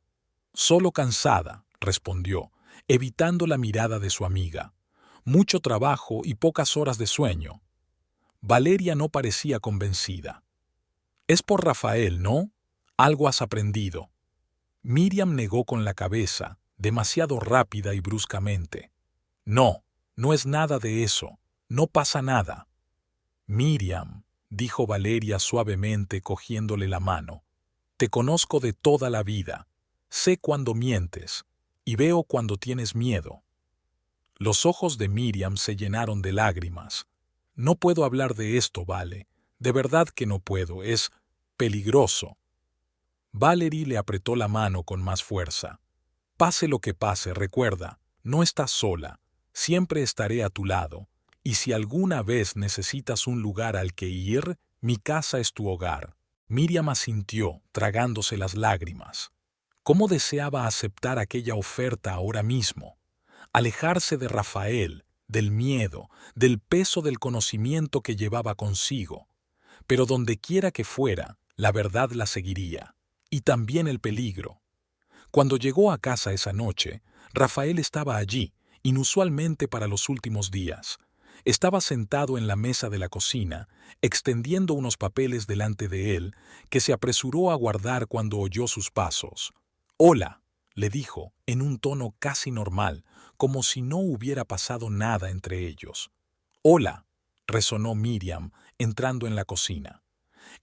Solo cansada, respondió, evitando la mirada de su amiga. Mucho trabajo y pocas horas de sueño. Valeria no parecía convencida. Es por Rafael, ¿no? Algo has aprendido. Miriam negó con la cabeza, demasiado rápida y bruscamente. No, no es nada de eso. No pasa nada. Miriam, dijo Valeria suavemente cogiéndole la mano, te conozco de toda la vida. Sé cuando mientes y veo cuando tienes miedo. Los ojos de Miriam se llenaron de lágrimas. No puedo hablar de esto, Vale. De verdad que no puedo. Es peligroso. Valerie le apretó la mano con más fuerza. Pase lo que pase, recuerda, no estás sola. Siempre estaré a tu lado. Y si alguna vez necesitas un lugar al que ir, mi casa es tu hogar. Miriam asintió, tragándose las lágrimas. ¿Cómo deseaba aceptar aquella oferta ahora mismo? Alejarse de Rafael, del miedo, del peso del conocimiento que llevaba consigo. Pero donde quiera que fuera, la verdad la seguiría. Y también el peligro. Cuando llegó a casa esa noche, Rafael estaba allí, inusualmente para los últimos días. Estaba sentado en la mesa de la cocina, extendiendo unos papeles delante de él, que se apresuró a guardar cuando oyó sus pasos. «Hola», le dijo, en un tono casi normal, como si no hubiera pasado nada entre ellos. «Hola», resonó Miriam, entrando en la cocina.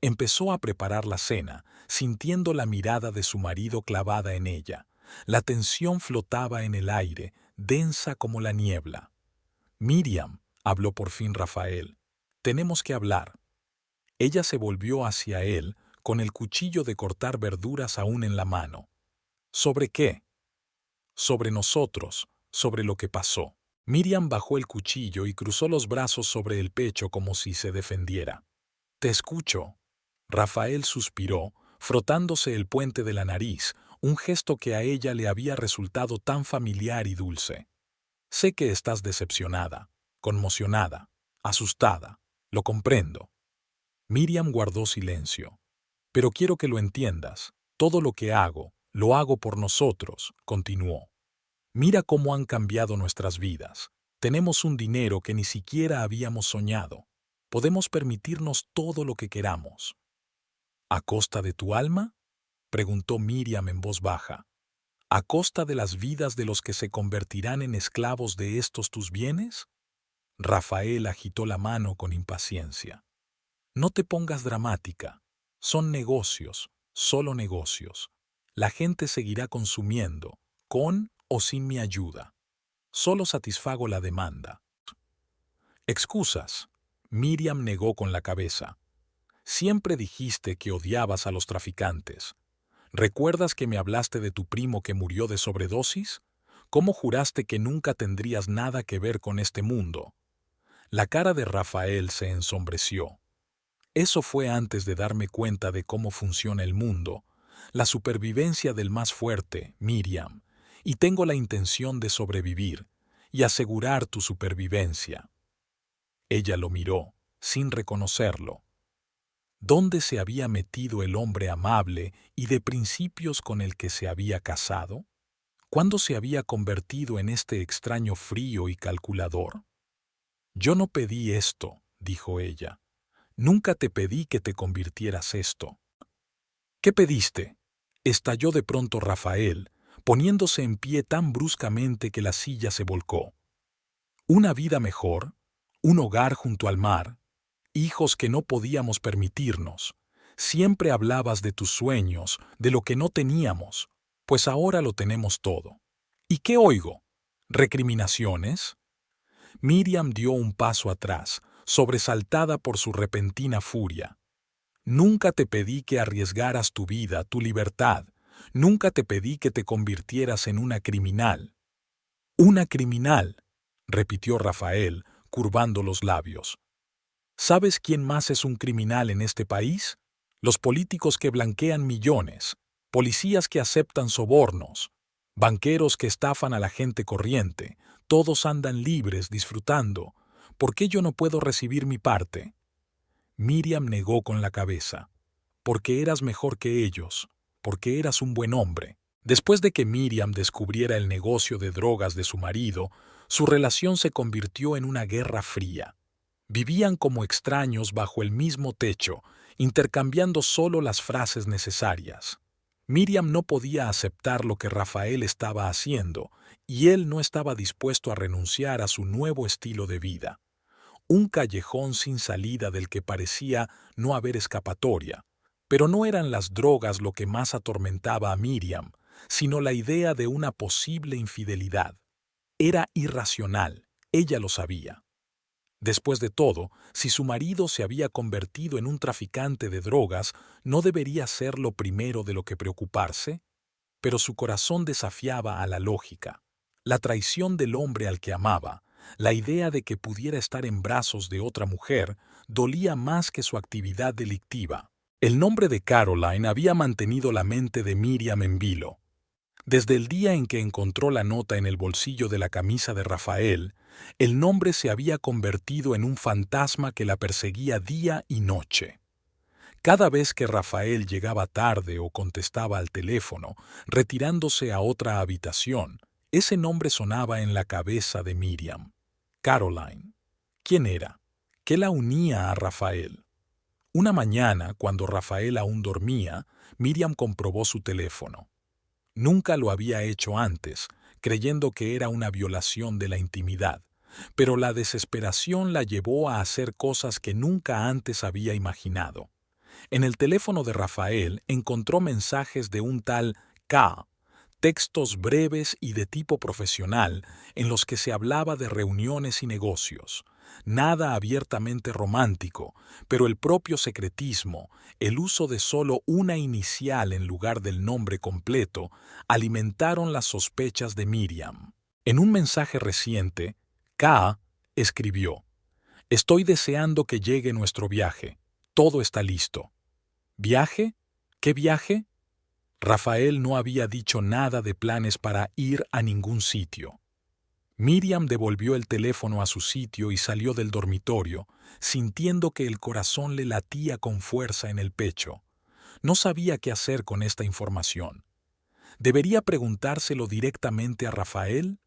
Empezó a preparar la cena, sintiendo la mirada de su marido clavada en ella. La tensión flotaba en el aire, densa como la niebla. «Miriam», habló por fin Rafael, «tenemos que hablar». Ella se volvió hacia él, con el cuchillo de cortar verduras aún en la mano. «¿Sobre qué?» «Sobre nosotros, sobre lo que pasó». Miriam bajó el cuchillo y cruzó los brazos sobre el pecho como si se defendiera. «Te escucho». Rafael suspiró, frotándose el puente de la nariz, un gesto que a ella le había resultado tan familiar y dulce. «Sé que estás decepcionada, conmocionada, asustada. Lo comprendo». Miriam guardó silencio. «Pero quiero que lo entiendas. Todo lo que hago, lo hago por nosotros», continuó. «Mira cómo han cambiado nuestras vidas. Tenemos un dinero que ni siquiera habíamos soñado. Podemos permitirnos todo lo que queramos». «¿A costa de tu alma?», preguntó Miriam en voz baja. «¿A costa de las vidas de los que se convertirán en esclavos de estos tus bienes?» Rafael agitó la mano con impaciencia. «No te pongas dramática. Son negocios, solo negocios. La gente seguirá consumiendo, con o sin mi ayuda. Solo satisfago la demanda». Excusas. Miriam negó con la cabeza. Siempre dijiste que odiabas a los traficantes. ¿Recuerdas que me hablaste de tu primo que murió de sobredosis? ¿Cómo juraste que nunca tendrías nada que ver con este mundo? La cara de Rafael se ensombreció. Eso fue antes de darme cuenta de cómo funciona el mundo, la supervivencia del más fuerte, Miriam, y tengo la intención de sobrevivir y asegurar tu supervivencia. Ella lo miró, sin reconocerlo. ¿Dónde se había metido el hombre amable y de principios con el que se había casado? ¿Cuándo se había convertido en este extraño frío y calculador? Yo no pedí esto, dijo ella. Nunca te pedí que te convirtieras esto. ¿Qué pediste? Estalló de pronto Rafael, poniéndose en pie tan bruscamente que la silla se volcó. ¿Una vida mejor? ¿Un hogar junto al mar? Hijos que no podíamos permitirnos. Siempre hablabas de tus sueños, de lo que no teníamos, pues ahora lo tenemos todo. ¿Y qué oigo? ¿Recriminaciones? Miriam dio un paso atrás, sobresaltada por su repentina furia. Nunca te pedí que arriesgaras tu vida, tu libertad. Nunca te pedí que te convirtieras en una criminal. Una criminal, repitió Rafael, curvando los labios. ¿Sabes quién más es un criminal en este país? Los políticos que blanquean millones, policías que aceptan sobornos, banqueros que estafan a la gente corriente. Todos andan libres, disfrutando. ¿Por qué yo no puedo recibir mi parte? Miriam negó con la cabeza. Porque eras mejor que ellos, porque eras un buen hombre. Después de que Miriam descubriera el negocio de drogas de su marido, su relación se convirtió en una guerra fría. Vivían como extraños bajo el mismo techo, intercambiando solo las frases necesarias. Miriam no podía aceptar lo que Rafael estaba haciendo, y él no estaba dispuesto a renunciar a su nuevo estilo de vida. Un callejón sin salida del que parecía no haber escapatoria. Pero no eran las drogas lo que más atormentaba a Miriam, sino la idea de una posible infidelidad. Era irracional, ella lo sabía. Después de todo, si su marido se había convertido en un traficante de drogas, ¿no debería ser lo primero de lo que preocuparse? Pero su corazón desafiaba a la lógica. La traición del hombre al que amaba, la idea de que pudiera estar en brazos de otra mujer, dolía más que su actividad delictiva. El nombre de Caroline había mantenido la mente de Miriam en vilo. Desde el día en que encontró la nota en el bolsillo de la camisa de Rafael, el nombre se había convertido en un fantasma que la perseguía día y noche. Cada vez que Rafael llegaba tarde o contestaba al teléfono, retirándose a otra habitación, ese nombre sonaba en la cabeza de Miriam. Caroline. ¿Quién era? ¿Qué la unía a Rafael? Una mañana, cuando Rafael aún dormía, Miriam comprobó su teléfono. Nunca lo había hecho antes, creyendo que era una violación de la intimidad, pero la desesperación la llevó a hacer cosas que nunca antes había imaginado. En el teléfono de Rafael encontró mensajes de un tal K, textos breves y de tipo profesional en los que se hablaba de reuniones y negocios. Nada abiertamente romántico, pero el propio secretismo, el uso de solo una inicial en lugar del nombre completo, alimentaron las sospechas de Miriam. En un mensaje reciente, K escribió: «Estoy deseando que llegue nuestro viaje. Todo está listo». ¿Viaje? ¿Qué viaje? Rafael no había dicho nada de planes para ir a ningún sitio. Miriam devolvió el teléfono a su sitio y salió del dormitorio, sintiendo que el corazón le latía con fuerza en el pecho. No sabía qué hacer con esta información. ¿Debería preguntárselo directamente a Rafael?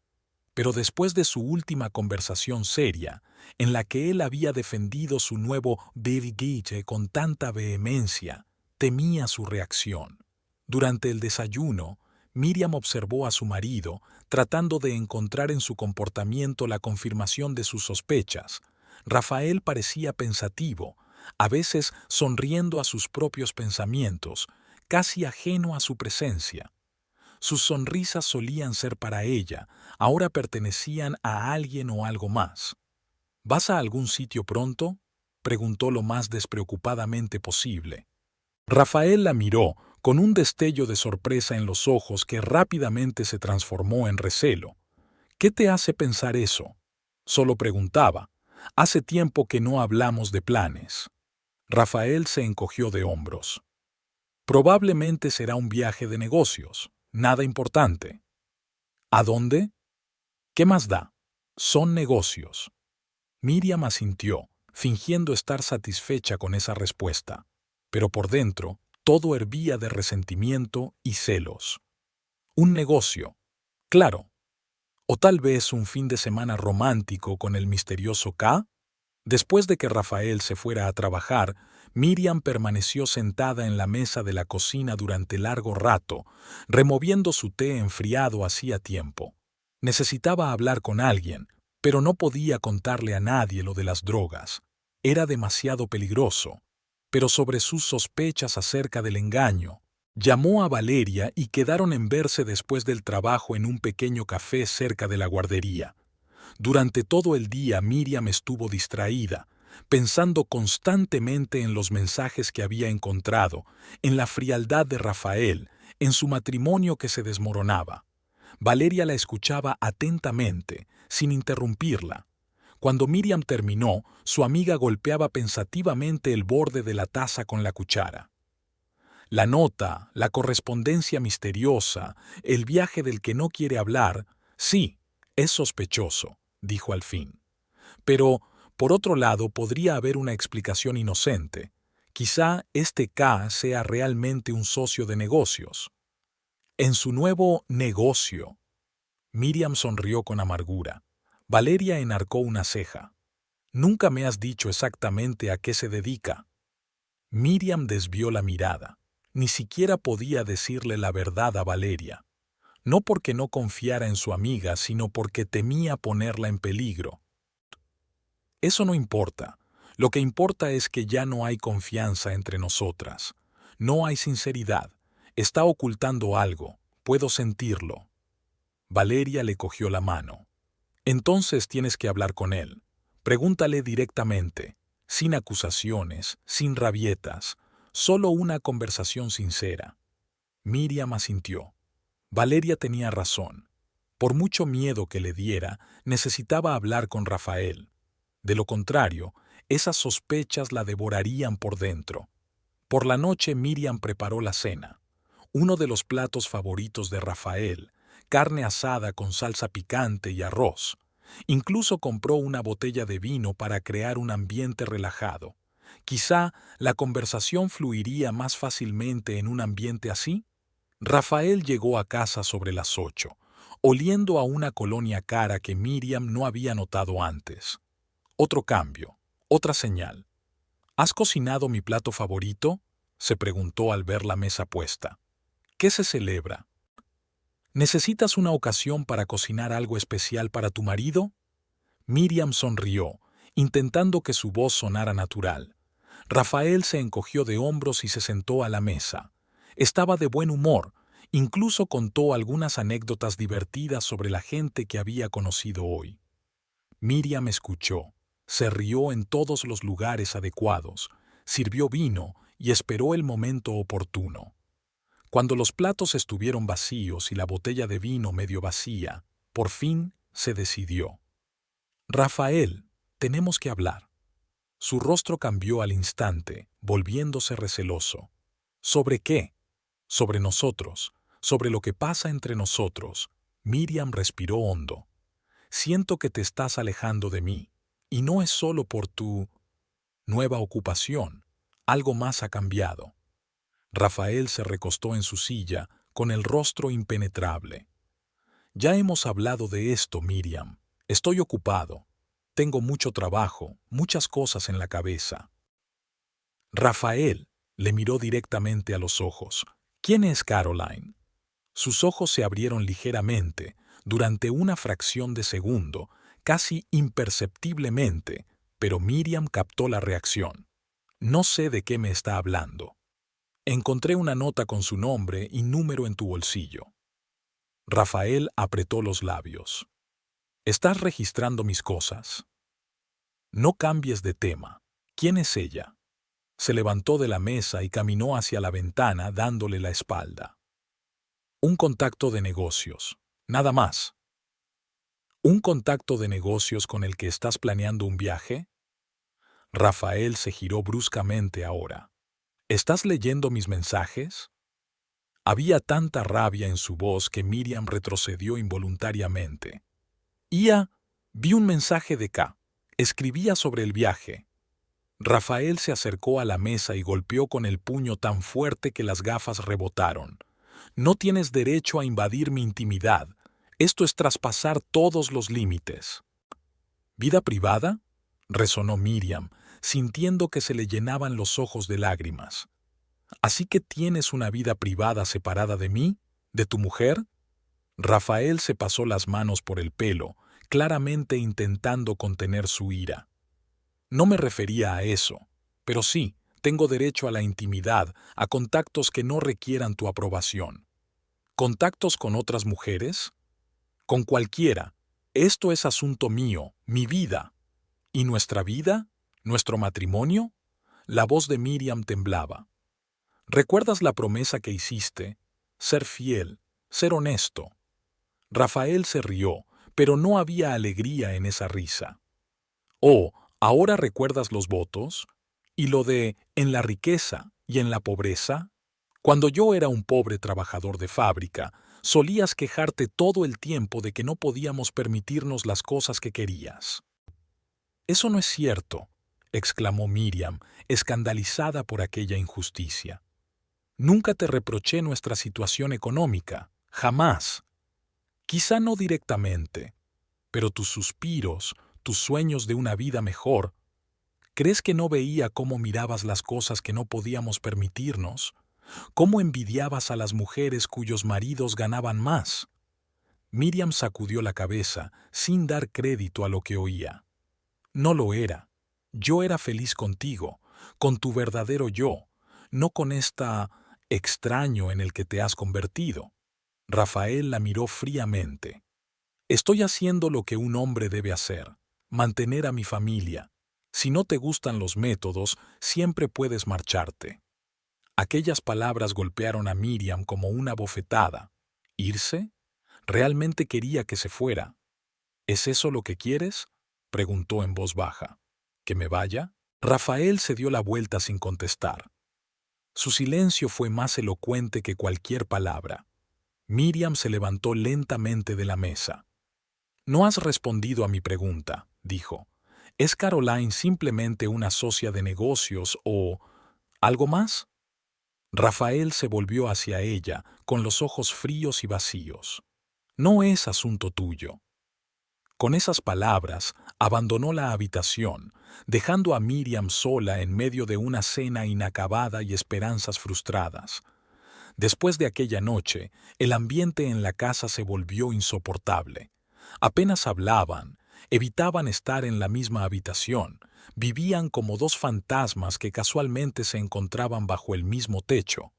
Pero después de su última conversación seria, en la que él había defendido su nuevo Baby Gage con tanta vehemencia, temía su reacción. Durante el desayuno, Miriam observó a su marido, tratando de encontrar en su comportamiento la confirmación de sus sospechas. Rafael parecía pensativo, a veces sonriendo a sus propios pensamientos, casi ajeno a su presencia. Sus sonrisas solían ser para ella, ahora pertenecían a alguien o algo más. ¿Vas a algún sitio pronto?, preguntó lo más despreocupadamente posible. Rafael la miró con un destello de sorpresa en los ojos que rápidamente se transformó en recelo. ¿Qué te hace pensar eso? Solo preguntaba. Hace tiempo que no hablamos de planes. Rafael se encogió de hombros. Probablemente será un viaje de negocios. Nada importante. ¿A dónde? ¿Qué más da? Son negocios. Miriam asintió, fingiendo estar satisfecha con esa respuesta. Pero por dentro, todo hervía de resentimiento y celos. Un negocio. Claro. O tal vez un fin de semana romántico con el misterioso K. Después de que Rafael se fuera a trabajar, Miriam permaneció sentada en la mesa de la cocina durante largo rato, removiendo su té enfriado hacía tiempo. Necesitaba hablar con alguien, pero no podía contarle a nadie lo de las drogas. Era demasiado peligroso. Pero sobre sus sospechas acerca del engaño, llamó a Valeria y quedaron en verse después del trabajo en un pequeño café cerca de la guardería. Durante todo el día Miriam estuvo distraída, pensando constantemente en los mensajes que había encontrado, en la frialdad de Rafael, en su matrimonio que se desmoronaba. Valeria la escuchaba atentamente, sin interrumpirla. Cuando Miriam terminó, su amiga golpeaba pensativamente el borde de la taza con la cuchara. La nota, la correspondencia misteriosa, el viaje del que no quiere hablar, sí, es sospechoso, dijo al fin. Pero, por otro lado, podría haber una explicación inocente. Quizá este K sea realmente un socio de negocios. En su nuevo negocio. Miriam sonrió con amargura. Valeria enarcó una ceja. Nunca me has dicho exactamente a qué se dedica. Miriam desvió la mirada. Ni siquiera podía decirle la verdad a Valeria. No porque no confiara en su amiga, sino porque temía ponerla en peligro. Eso no importa. Lo que importa es que ya no hay confianza entre nosotras. No hay sinceridad. Está ocultando algo. Puedo sentirlo. Valeria le cogió la mano. Entonces tienes que hablar con él. Pregúntale directamente, sin acusaciones, sin rabietas, solo una conversación sincera. Miriam asintió. Valeria tenía razón. Por mucho miedo que le diera, necesitaba hablar con Rafael. De lo contrario, esas sospechas la devorarían por dentro. Por la noche Miriam preparó la cena. Uno de los platos favoritos de Rafael, carne asada con salsa picante y arroz. Incluso compró una botella de vino para crear un ambiente relajado. Quizá la conversación fluiría más fácilmente en un ambiente así. Rafael llegó a casa sobre las 8, oliendo a una colonia cara que Miriam no había notado antes. Otro cambio, otra señal. ¿Has cocinado mi plato favorito?, se preguntó al ver la mesa puesta. ¿Qué se celebra? ¿Necesitas una ocasión para cocinar algo especial para tu marido? Miriam sonrió, intentando que su voz sonara natural. Rafael se encogió de hombros y se sentó a la mesa. Estaba de buen humor, incluso contó algunas anécdotas divertidas sobre la gente que había conocido hoy. Miriam escuchó, se rió en todos los lugares adecuados, sirvió vino y esperó el momento oportuno. Cuando los platos estuvieron vacíos y la botella de vino medio vacía, por fin se decidió. Rafael, tenemos que hablar. Su rostro cambió al instante, volviéndose receloso. ¿Sobre qué? Sobre nosotros, sobre lo que pasa entre nosotros. Miriam respiró hondo. Siento que te estás alejando de mí, y no es solo por tu nueva ocupación. Algo más ha cambiado. Rafael se recostó en su silla, con el rostro impenetrable. Ya hemos hablado de esto, Miriam. Estoy ocupado. Tengo mucho trabajo, muchas cosas en la cabeza. Rafael le miró directamente a los ojos. ¿Quién es Caroline? Sus ojos se abrieron ligeramente, durante una fracción de segundo, casi imperceptiblemente, pero Miriam captó la reacción. No sé de qué me está hablando. Encontré una nota con su nombre y número en tu bolsillo. Rafael apretó los labios. ¿Estás registrando mis cosas? No cambies de tema. ¿Quién es ella? Se levantó de la mesa y caminó hacia la ventana dándole la espalda. Un contacto de negocios. Nada más. ¿Un contacto de negocios con el que estás planeando un viaje? Rafael se giró bruscamente ahora. ¿Estás leyendo mis mensajes? Había tanta rabia en su voz que Miriam retrocedió involuntariamente. Vi un mensaje de K. Escribía sobre el viaje. Rafael se acercó a la mesa y golpeó con el puño tan fuerte que las gafas rebotaron. No tienes derecho a invadir mi intimidad. Esto es traspasar todos los límites. ¿Vida privada? Resonó Miriam, sintiendo que se le llenaban los ojos de lágrimas. ¿Así que tienes una vida privada separada de mí? ¿De tu mujer? Rafael se pasó las manos por el pelo, claramente intentando contener su ira. No me refería a eso, pero sí, tengo derecho a la intimidad, a contactos que no requieran tu aprobación. ¿Contactos con otras mujeres? Con cualquiera. Esto es asunto mío, mi vida. ¿Y nuestra vida? ¿Nuestro matrimonio? La voz de Miriam temblaba. ¿Recuerdas la promesa que hiciste? Ser fiel, ser honesto. Rafael se rió, pero no había alegría en esa risa. Oh, ¿ahora recuerdas los votos? ¿Y lo de en la riqueza y en la pobreza? Cuando yo era un pobre trabajador de fábrica, solías quejarte todo el tiempo de que no podíamos permitirnos las cosas que querías. Eso no es cierto, exclamó Miriam, escandalizada por aquella injusticia. Nunca te reproché nuestra situación económica, jamás. Quizá no directamente, pero tus suspiros, tus sueños de una vida mejor, ¿crees que no veía cómo mirabas las cosas que no podíamos permitirnos? ¿Cómo envidiabas a las mujeres cuyos maridos ganaban más? Miriam sacudió la cabeza, sin dar crédito a lo que oía. No lo era. Yo era feliz contigo, con tu verdadero yo, no con esta extraño en el que te has convertido. Rafael la miró fríamente. Estoy haciendo lo que un hombre debe hacer, mantener a mi familia. Si no te gustan los métodos, siempre puedes marcharte. Aquellas palabras golpearon a Miriam como una bofetada. ¿Irse? Realmente quería que se fuera. ¿Es eso lo que quieres? Preguntó en voz baja. ¿Que me vaya? Rafael se dio la vuelta sin contestar. Su silencio fue más elocuente que cualquier palabra. Miriam se levantó lentamente de la mesa. No has respondido a mi pregunta, dijo. ¿Es Caroline simplemente una socia de negocios o algo más? Rafael se volvió hacia ella con los ojos fríos y vacíos. No es asunto tuyo. Con esas palabras, abandonó la habitación, dejando a Miriam sola en medio de una cena inacabada y esperanzas frustradas. Después de aquella noche, el ambiente en la casa se volvió insoportable. Apenas hablaban, evitaban estar en la misma habitación, vivían como dos fantasmas que casualmente se encontraban bajo el mismo techo.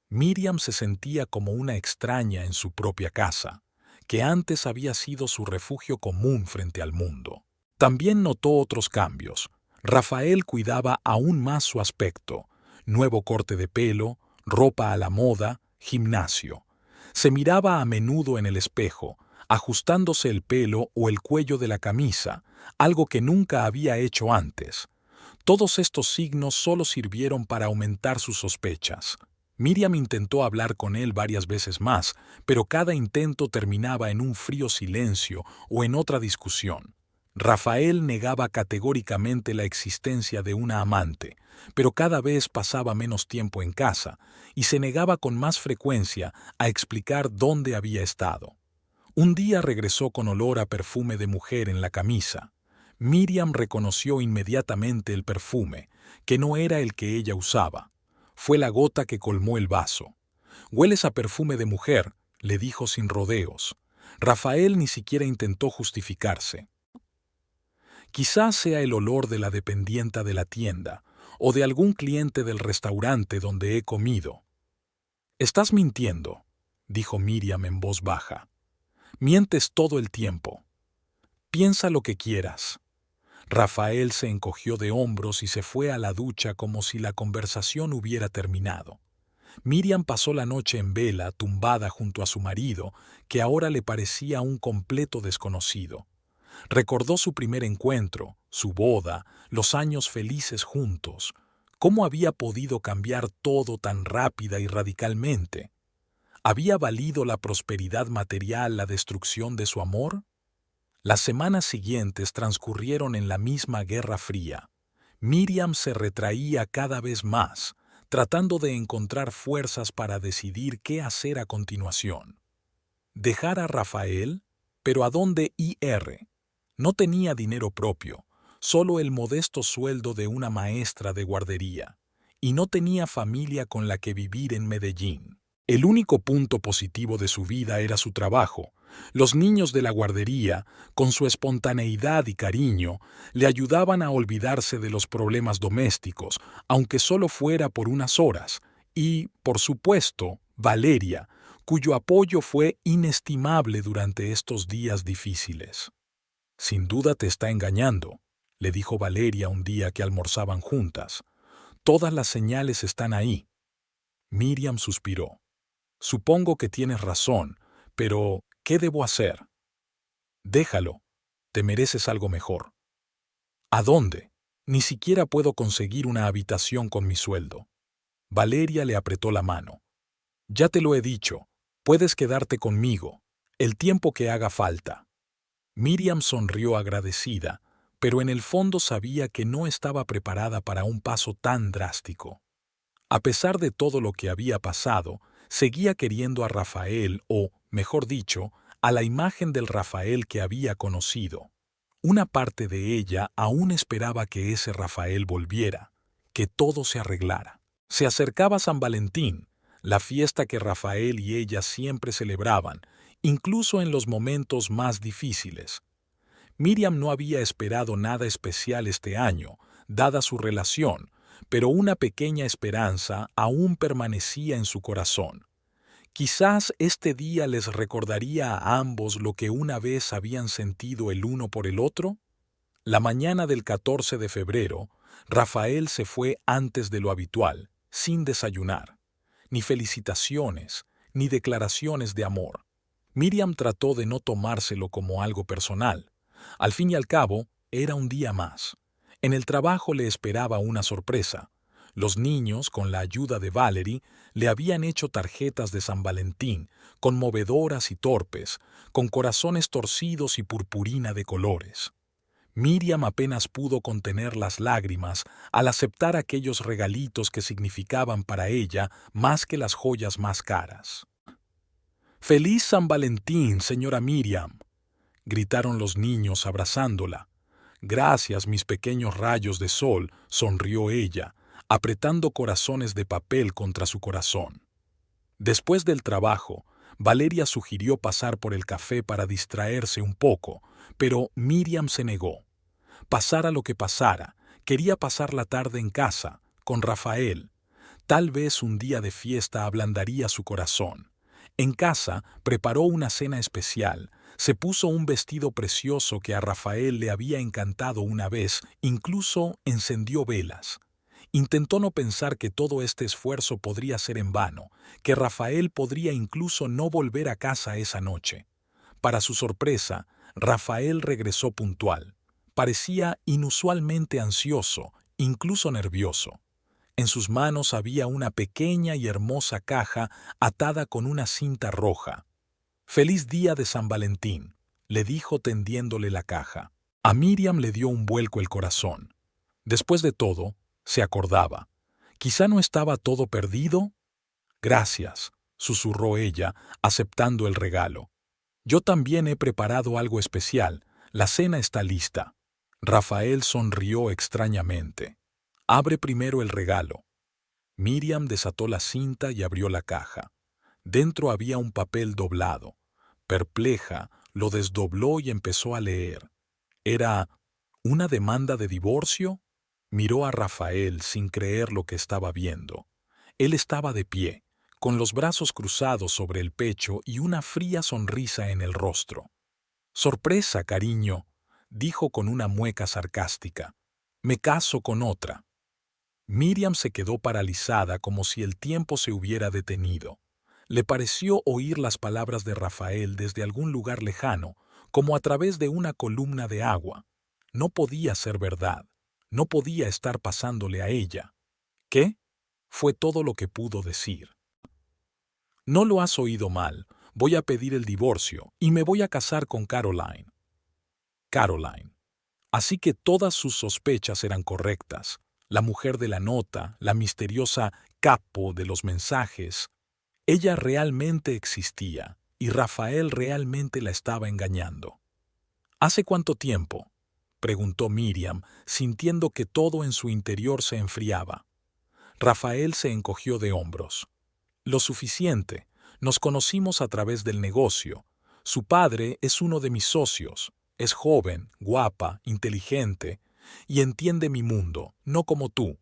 Miriam se sentía como una extraña en su propia casa, que antes había sido su refugio común frente al mundo. También notó otros cambios. Rafael cuidaba aún más su aspecto, nuevo corte de pelo, ropa a la moda, gimnasio. Se miraba a menudo en el espejo, ajustándose el pelo o el cuello de la camisa, algo que nunca había hecho antes. Todos estos signos solo sirvieron para aumentar sus sospechas. Miriam intentó hablar con él varias veces más, pero cada intento terminaba en un frío silencio o en otra discusión. Rafael negaba categóricamente la existencia de una amante, pero cada vez pasaba menos tiempo en casa y se negaba con más frecuencia a explicar dónde había estado. Un día regresó con olor a perfume de mujer en la camisa. Miriam reconoció inmediatamente el perfume, que no era el que ella usaba. Fue la gota que colmó el vaso. «Hueles a perfume de mujer», le dijo sin rodeos. Rafael ni siquiera intentó justificarse. «Quizás sea el olor de la dependienta de la tienda o de algún cliente del restaurante donde he comido». «Estás mintiendo», dijo Miriam en voz baja. «Mientes todo el tiempo. Piensa lo que quieras». Rafael se encogió de hombros y se fue a la ducha como si la conversación hubiera terminado. Miriam pasó la noche en vela, tumbada junto a su marido, que ahora le parecía un completo desconocido. Recordó su primer encuentro, su boda, los años felices juntos. ¿Cómo había podido cambiar todo tan rápida y radicalmente? ¿Había valido la prosperidad material la destrucción de su amor? Las semanas siguientes transcurrieron en la misma guerra fría. Miriam se retraía cada vez más, tratando de encontrar fuerzas para decidir qué hacer a continuación. ¿Dejar a Rafael? ¿Pero a dónde ir? No tenía dinero propio, solo el modesto sueldo de una maestra de guardería, y no tenía familia con la que vivir en Medellín. El único punto positivo de su vida era su trabajo. Los niños de la guardería, con su espontaneidad y cariño, le ayudaban a olvidarse de los problemas domésticos, aunque solo fuera por unas horas, y, por supuesto, Valeria, cuyo apoyo fue inestimable durante estos días difíciles. «Sin duda te está engañando», le dijo Valeria un día que almorzaban juntas. «Todas las señales están ahí». Miriam suspiró. «Supongo que tienes razón, pero ¿qué debo hacer?» «Déjalo. Te mereces algo mejor». «¿A dónde? Ni siquiera puedo conseguir una habitación con mi sueldo». Valeria le apretó la mano. «Ya te lo he dicho. Puedes quedarte conmigo, el tiempo que haga falta». Miriam sonrió agradecida, pero en el fondo sabía que no estaba preparada para un paso tan drástico. A pesar de todo lo que había pasado, seguía queriendo a Rafael o, mejor dicho, a la imagen del Rafael que había conocido. Una parte de ella aún esperaba que ese Rafael volviera, que todo se arreglara. Se acercaba San Valentín, la fiesta que Rafael y ella siempre celebraban, incluso en los momentos más difíciles. Miriam no había esperado nada especial este año, dada su relación, pero una pequeña esperanza aún permanecía en su corazón. Quizás este día les recordaría a ambos lo que una vez habían sentido el uno por el otro. La mañana del 14 de febrero, Rafael se fue antes de lo habitual, sin desayunar. Ni felicitaciones, ni declaraciones de amor. Miriam trató de no tomárselo como algo personal. Al fin y al cabo, era un día más. En el trabajo le esperaba una sorpresa. Los niños, con la ayuda de Valerie, le habían hecho tarjetas de San Valentín, conmovedoras y torpes, con corazones torcidos y purpurina de colores. Miriam apenas pudo contener las lágrimas al aceptar aquellos regalitos que significaban para ella más que las joyas más caras. «¡Feliz San Valentín, señora Miriam!», gritaron los niños abrazándola. «Gracias, mis pequeños rayos de sol», sonrió ella, apretando corazones de papel contra su corazón. Después del trabajo, Valeria sugirió pasar por el café para distraerse un poco, pero Miriam se negó. Pasara lo que pasara, quería pasar la tarde en casa, con Rafael. Tal vez un día de fiesta ablandaría su corazón. En casa preparó una cena especial, se puso un vestido precioso que a Rafael le había encantado una vez, incluso encendió velas. Intentó no pensar que todo este esfuerzo podría ser en vano, que Rafael podría incluso no volver a casa esa noche. Para su sorpresa, Rafael regresó puntual. Parecía inusualmente ansioso, incluso nervioso. En sus manos había una pequeña y hermosa caja atada con una cinta roja. «Feliz día de San Valentín», le dijo tendiéndole la caja. A Miriam le dio un vuelco el corazón. Después de todo, se acordaba. ¿Quizá no estaba todo perdido? «Gracias», susurró ella, aceptando el regalo. «Yo también he preparado algo especial. La cena está lista». Rafael sonrió extrañamente. «Abre primero el regalo». Miriam desató la cinta y abrió la caja. Dentro había un papel doblado. Perpleja, lo desdobló y empezó a leer. ¿Era una demanda de divorcio? Miró a Rafael sin creer lo que estaba viendo. Él estaba de pie, con los brazos cruzados sobre el pecho y una fría sonrisa en el rostro. «Sorpresa, cariño», dijo con una mueca sarcástica. Me caso con otra. Miriam se quedó paralizada como si el tiempo se hubiera detenido. Le pareció oír las palabras de Rafael desde algún lugar lejano, como a través de una columna de agua. No podía ser verdad. No podía estar pasándole a ella. ¿Qué? Fue todo lo que pudo decir. No lo has oído mal. Voy a pedir el divorcio y me voy a casar con Caroline. Caroline. Así que todas sus sospechas eran correctas. La mujer de la nota, la misteriosa capo de los mensajes. Ella realmente existía y Rafael realmente la estaba engañando. ¿Hace cuánto tiempo?, preguntó Miriam, sintiendo que todo en su interior se enfriaba. Rafael se encogió de hombros. Lo suficiente. Nos conocimos a través del negocio. Su padre es uno de mis socios. Es joven, guapa, inteligente y entiende mi mundo, no como tú.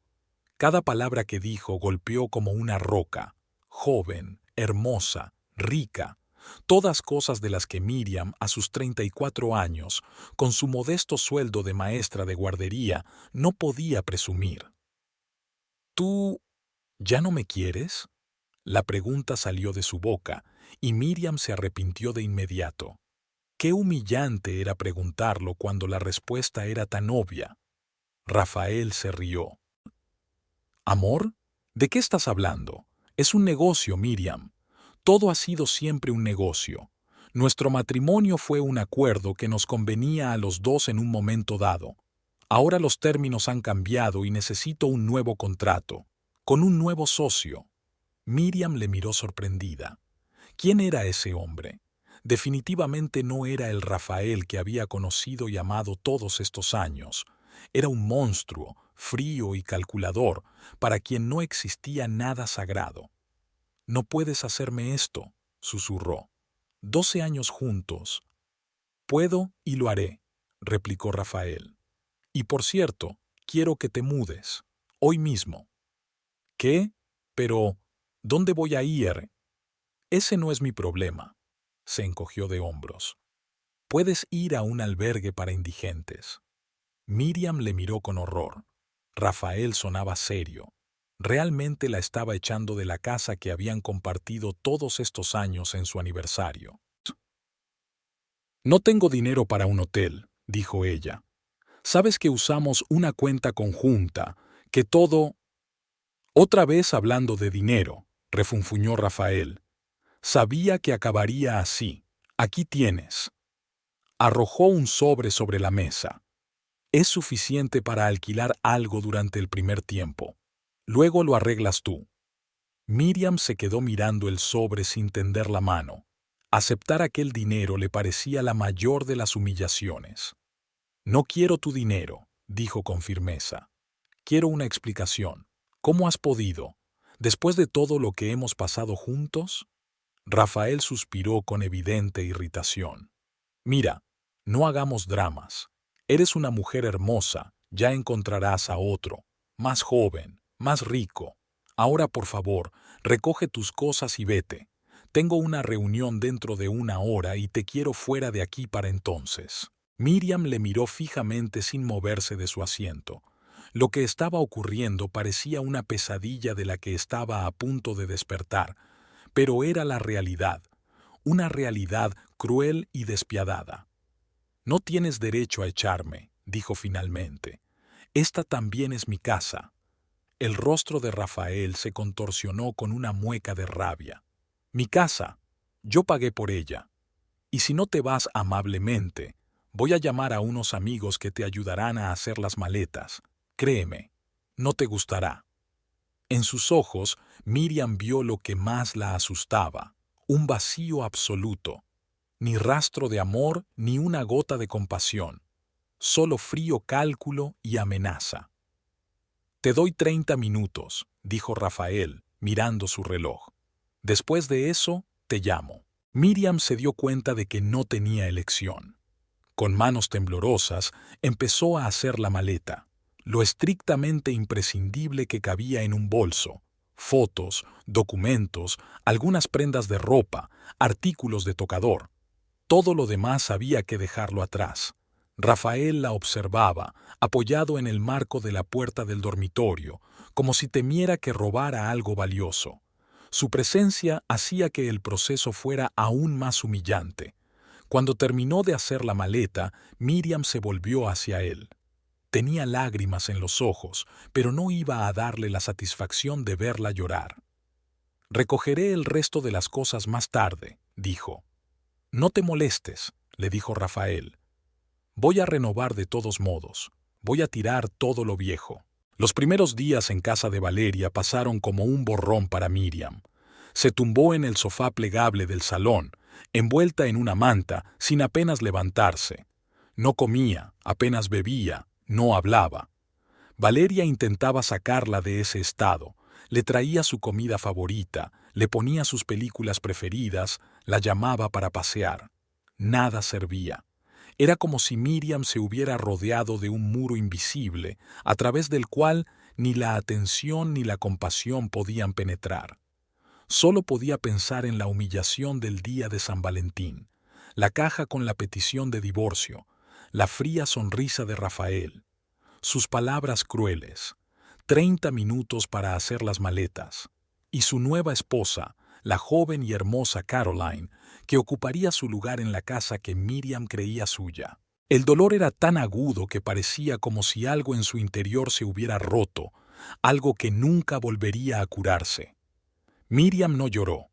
Cada palabra que dijo golpeó como una roca. Joven, hermosa, rica. Todas cosas de las que Miriam, a sus 34 años, con su modesto sueldo de maestra de guardería, no podía presumir. ¿Tú ya no me quieres? La pregunta salió de su boca, y Miriam se arrepintió de inmediato. Qué humillante era preguntarlo cuando la respuesta era tan obvia. Rafael se rió. ¿Amor? ¿De qué estás hablando? Es un negocio, Miriam. Todo ha sido siempre un negocio. Nuestro matrimonio fue un acuerdo que nos convenía a los dos en un momento dado. Ahora los términos han cambiado y necesito un nuevo contrato, con un nuevo socio. Miriam le miró sorprendida. ¿Quién era ese hombre? Definitivamente no era el Rafael que había conocido y amado todos estos años. Era un monstruo, frío y calculador, para quien no existía nada sagrado. «No puedes hacerme esto», susurró. 12 años juntos. «Puedo y lo haré», replicó Rafael. «Y por cierto, quiero que te mudes. Hoy mismo». «¿Qué? Pero, ¿dónde voy a ir?» «Ese no es mi problema», se encogió de hombros. «Puedes ir a un albergue para indigentes». Miriam le miró con horror. Rafael sonaba serio. Realmente la estaba echando de la casa que habían compartido todos estos años en su aniversario. «No tengo dinero para un hotel», dijo ella. «Sabes que usamos una cuenta conjunta, que todo...» «Otra vez hablando de dinero», refunfuñó Rafael. «Sabía que acabaría así. Aquí tienes». Arrojó un sobre la mesa. «Es suficiente para alquilar algo durante el primer tiempo. Luego lo arreglas tú». Miriam se quedó mirando el sobre sin tender la mano. Aceptar aquel dinero le parecía la mayor de las humillaciones. «No quiero tu dinero», dijo con firmeza. «Quiero una explicación. ¿Cómo has podido? Después de todo lo que hemos pasado juntos». Rafael suspiró con evidente irritación. «Mira, no hagamos dramas. Eres una mujer hermosa, ya encontrarás a otro, más joven, más rico. Ahora, por favor, recoge tus cosas y vete. Tengo una reunión dentro de 1 hora y te quiero fuera de aquí para entonces». Miriam le miró fijamente sin moverse de su asiento. Lo que estaba ocurriendo parecía una pesadilla de la que estaba a punto de despertar, pero era la realidad, una realidad cruel y despiadada. «No tienes derecho a echarme», dijo finalmente. «Esta también es mi casa». El rostro de Rafael se contorsionó con una mueca de rabia. «Mi casa. Yo pagué por ella. Y si no te vas amablemente, voy a llamar a unos amigos que te ayudarán a hacer las maletas. Créeme, no te gustará». En sus ojos, Miriam vio lo que más la asustaba, un vacío absoluto. Ni rastro de amor ni una gota de compasión. Solo frío cálculo y amenaza. «Te doy 30 minutos», dijo Rafael, mirando su reloj. «Después de eso, te llamo». Miriam se dio cuenta de que no tenía elección. Con manos temblorosas, empezó a hacer la maleta, lo estrictamente imprescindible que cabía en un bolso: fotos, documentos, algunas prendas de ropa, artículos de tocador. Todo lo demás había que dejarlo atrás. Rafael la observaba, apoyado en el marco de la puerta del dormitorio, como si temiera que robara algo valioso. Su presencia hacía que el proceso fuera aún más humillante. Cuando terminó de hacer la maleta, Miriam se volvió hacia él. Tenía lágrimas en los ojos, pero no iba a darle la satisfacción de verla llorar. «Recogeré el resto de las cosas más tarde», dijo. «No te molestes», le dijo Rafael. «Voy a renovar de todos modos. Voy a tirar todo lo viejo». Los primeros días en casa de Valeria pasaron como un borrón para Miriam. Se tumbó en el sofá plegable del salón, envuelta en una manta, sin apenas levantarse. No comía, apenas bebía, no hablaba. Valeria intentaba sacarla de ese estado. Le traía su comida favorita, le ponía sus películas preferidas, la llamaba para pasear. Nada servía. Era como si Miriam se hubiera rodeado de un muro invisible, a través del cual ni la atención ni la compasión podían penetrar. Solo podía pensar en la humillación del día de San Valentín, la caja con la petición de divorcio, la fría sonrisa de Rafael, sus palabras crueles, 30 minutos para hacer las maletas, y su nueva esposa, la joven y hermosa Caroline, que ocuparía su lugar en la casa que Miriam creía suya. El dolor era tan agudo que parecía como si algo en su interior se hubiera roto, algo que nunca volvería a curarse. Miriam no lloró.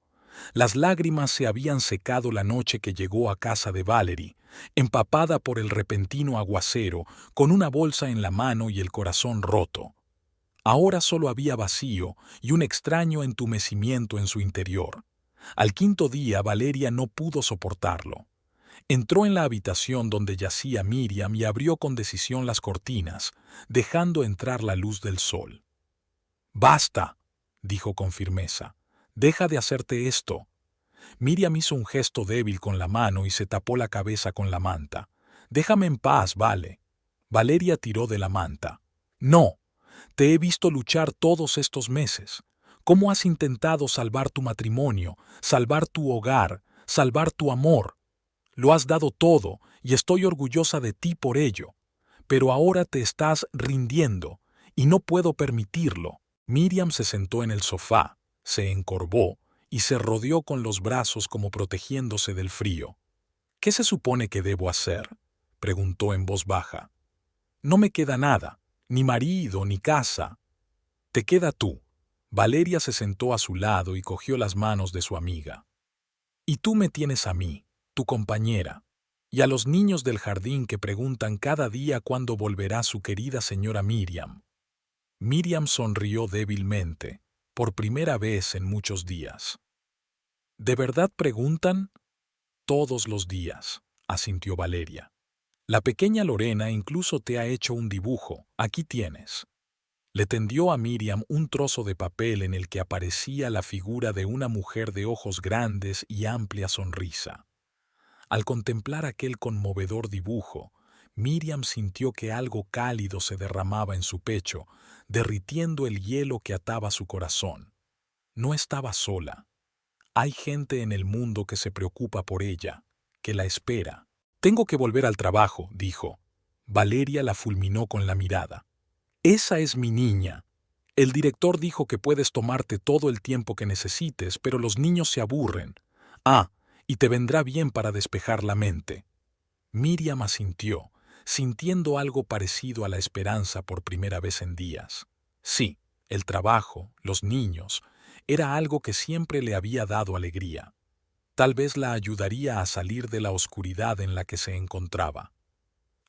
Las lágrimas se habían secado la noche que llegó a casa de Valerie, empapada por el repentino aguacero, con una bolsa en la mano y el corazón roto. Ahora solo había vacío y un extraño entumecimiento en su interior. Al quinto día Valeria no pudo soportarlo. Entró en la habitación donde yacía Miriam y abrió con decisión las cortinas, dejando entrar la luz del sol. «Basta», dijo con firmeza. «Deja de hacerte esto». Miriam hizo un gesto débil con la mano y se tapó la cabeza con la manta. «Déjame en paz, Vale». Valeria tiró de la manta. «No, te he visto luchar todos estos meses. ¿Cómo has intentado salvar tu matrimonio, salvar tu hogar, salvar tu amor? Lo has dado todo y estoy orgullosa de ti por ello. Pero ahora te estás rindiendo y no puedo permitirlo». Miriam se sentó en el sofá, se encorvó y se rodeó con los brazos como protegiéndose del frío. «¿Qué se supone que debo hacer?», preguntó en voz baja. «No me queda nada, ni marido, ni casa. Te queda tú». Valeria se sentó a su lado y cogió las manos de su amiga. «Y tú me tienes a mí, tu compañera, y a los niños del jardín que preguntan cada día cuándo volverá su querida señora Miriam». Miriam sonrió débilmente, por primera vez en muchos días. «¿De verdad preguntan?» «Todos los días», asintió Valeria. «La pequeña Lorena incluso te ha hecho un dibujo, aquí tienes». Le tendió a Miriam un trozo de papel en el que aparecía la figura de una mujer de ojos grandes y amplia sonrisa. Al contemplar aquel conmovedor dibujo, Miriam sintió que algo cálido se derramaba en su pecho, derritiendo el hielo que ataba su corazón. No estaba sola. Hay gente en el mundo que se preocupa por ella, que la espera. «Tengo que volver al trabajo», dijo. Valeria la fulminó con la mirada. «Esa es mi niña. El director dijo que puedes tomarte todo el tiempo que necesites, pero los niños se aburren. Ah, y te vendrá bien para despejar la mente». Miriam asintió, sintiendo algo parecido a la esperanza por primera vez en días. Sí, el trabajo, los niños, era algo que siempre le había dado alegría. Tal vez la ayudaría a salir de la oscuridad en la que se encontraba.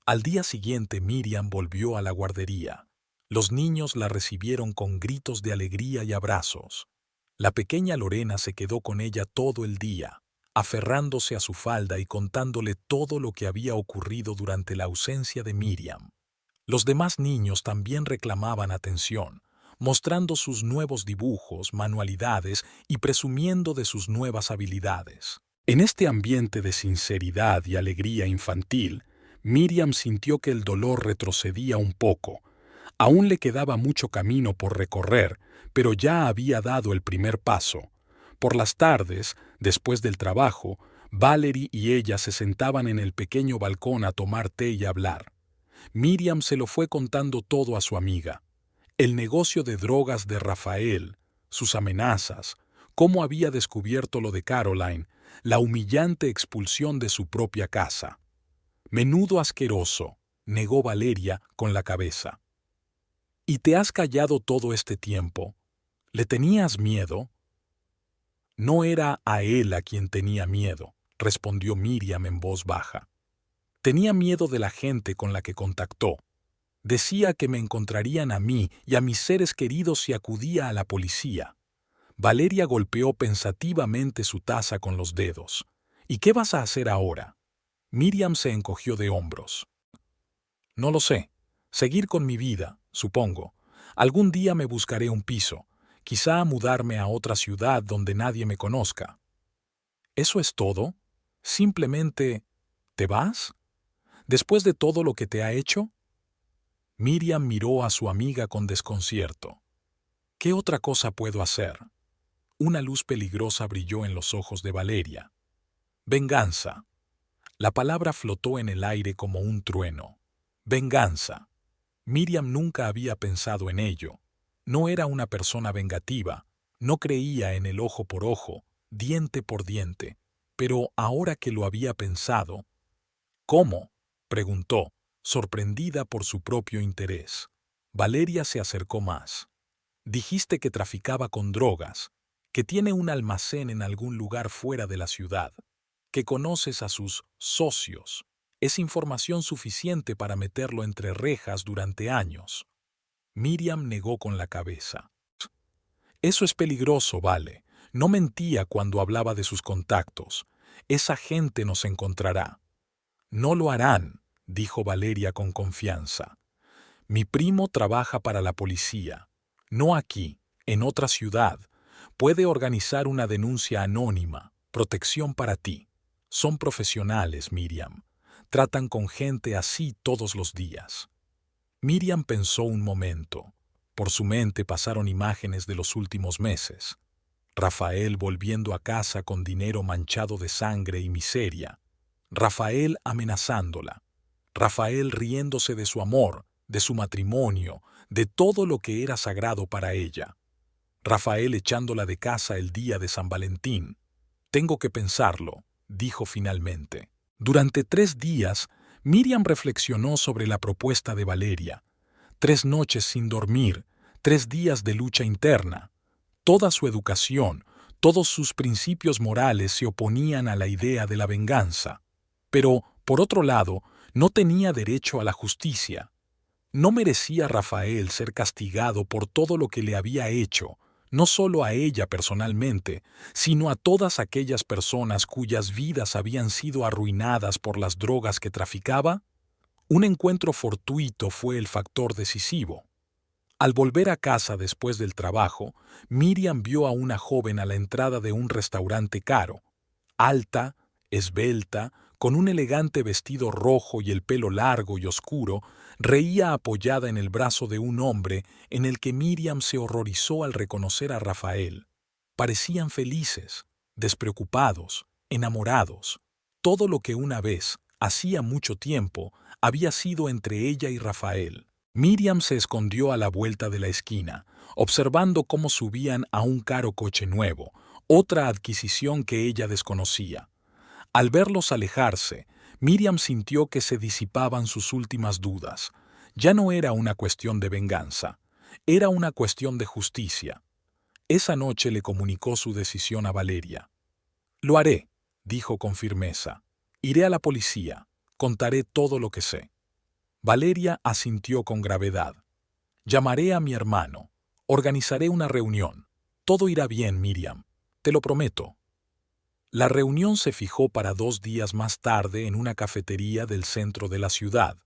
Al día siguiente Miriam volvió a la guardería. Los niños la recibieron con gritos de alegría y abrazos. La pequeña Lorena se quedó con ella todo el día, aferrándose a su falda y contándole todo lo que había ocurrido durante la ausencia de Miriam. Los demás niños también reclamaban atención, mostrando sus nuevos dibujos, manualidades y presumiendo de sus nuevas habilidades. En este ambiente de sinceridad y alegría infantil, Miriam sintió que el dolor retrocedía un poco. Aún le quedaba mucho camino por recorrer, pero ya había dado el primer paso. Por las tardes, después del trabajo, Valerie y ella se sentaban en el pequeño balcón a tomar té y hablar. Miriam se lo fue contando todo a su amiga. El negocio de drogas de Rafael, sus amenazas, cómo había descubierto lo de Caroline, la humillante expulsión de su propia casa. Menudo asqueroso, negó Valeria con la cabeza. ¿Y te has callado todo este tiempo? ¿Le tenías miedo? No era a él a quien tenía miedo, respondió Miriam en voz baja. Tenía miedo de la gente con la que contactó. Decía que me encontrarían a mí y a mis seres queridos si acudía a la policía. Valeria golpeó pensativamente su taza con los dedos. ¿Y qué vas a hacer ahora? Miriam se encogió de hombros. No lo sé. Seguir con mi vida, supongo. Algún día me buscaré un piso. Quizá mudarme a otra ciudad donde nadie me conozca. ¿Eso es todo? ¿Simplemente te vas? ¿Después de todo lo que te ha hecho? Miriam miró a su amiga con desconcierto. ¿Qué otra cosa puedo hacer? Una luz peligrosa brilló en los ojos de Valeria. Venganza. La palabra flotó en el aire como un trueno. Venganza. Miriam nunca había pensado en ello. No era una persona vengativa, no creía en el ojo por ojo, diente por diente, pero ahora que lo había pensado... ¿Cómo? Preguntó, sorprendida por su propio interés. Valeria se acercó más. Dijiste que traficaba con drogas, que tiene un almacén en algún lugar fuera de la ciudad, que conoces a sus socios. Es información suficiente para meterlo entre rejas durante años. Miriam negó con la cabeza. Eso es peligroso, Vale. No mentía cuando hablaba de sus contactos. Esa gente nos encontrará. No lo harán, dijo Valeria con confianza. Mi primo trabaja para la policía. No aquí, en otra ciudad. Puede organizar una denuncia anónima, protección para ti. Son profesionales, Miriam. Tratan con gente así todos los días. Miriam pensó un momento. Por su mente pasaron imágenes de los últimos meses. Rafael volviendo a casa con dinero manchado de sangre y miseria. Rafael amenazándola. Rafael riéndose de su amor, de su matrimonio, de todo lo que era sagrado para ella. Rafael echándola de casa el día de San Valentín. Tengo que pensarlo, dijo finalmente. Durante 3 días, Miriam reflexionó sobre la propuesta de Valeria. 3 noches sin dormir, 3 días de lucha interna. Toda su educación, todos sus principios morales se oponían a la idea de la venganza. Pero, por otro lado, no tenía derecho a la justicia. No merecía Rafael ser castigado por todo lo que le había hecho, no solo a ella personalmente, sino a todas aquellas personas cuyas vidas habían sido arruinadas por las drogas que traficaba. Un encuentro fortuito fue el factor decisivo. Al volver a casa después del trabajo, Miriam vio a una joven a la entrada de un restaurante caro, alta, esbelta, con un elegante vestido rojo y el pelo largo y oscuro, reía apoyada en el brazo de un hombre en el que Miriam se horrorizó al reconocer a Rafael. Parecían felices, despreocupados, enamorados. Todo lo que una vez, hacía mucho tiempo, había sido entre ella y Rafael. Miriam se escondió a la vuelta de la esquina, observando cómo subían a un caro coche nuevo, otra adquisición que ella desconocía. Al verlos alejarse, Miriam sintió que se disipaban sus últimas dudas. Ya no era una cuestión de venganza, era una cuestión de justicia. Esa noche le comunicó su decisión a Valeria. «Lo haré», dijo con firmeza. «Iré a la policía, contaré todo lo que sé». Valeria asintió con gravedad. «Llamaré a mi hermano, organizaré una reunión. Todo irá bien, Miriam, te lo prometo». La reunión se fijó para 2 días más tarde en una cafetería del centro de la ciudad.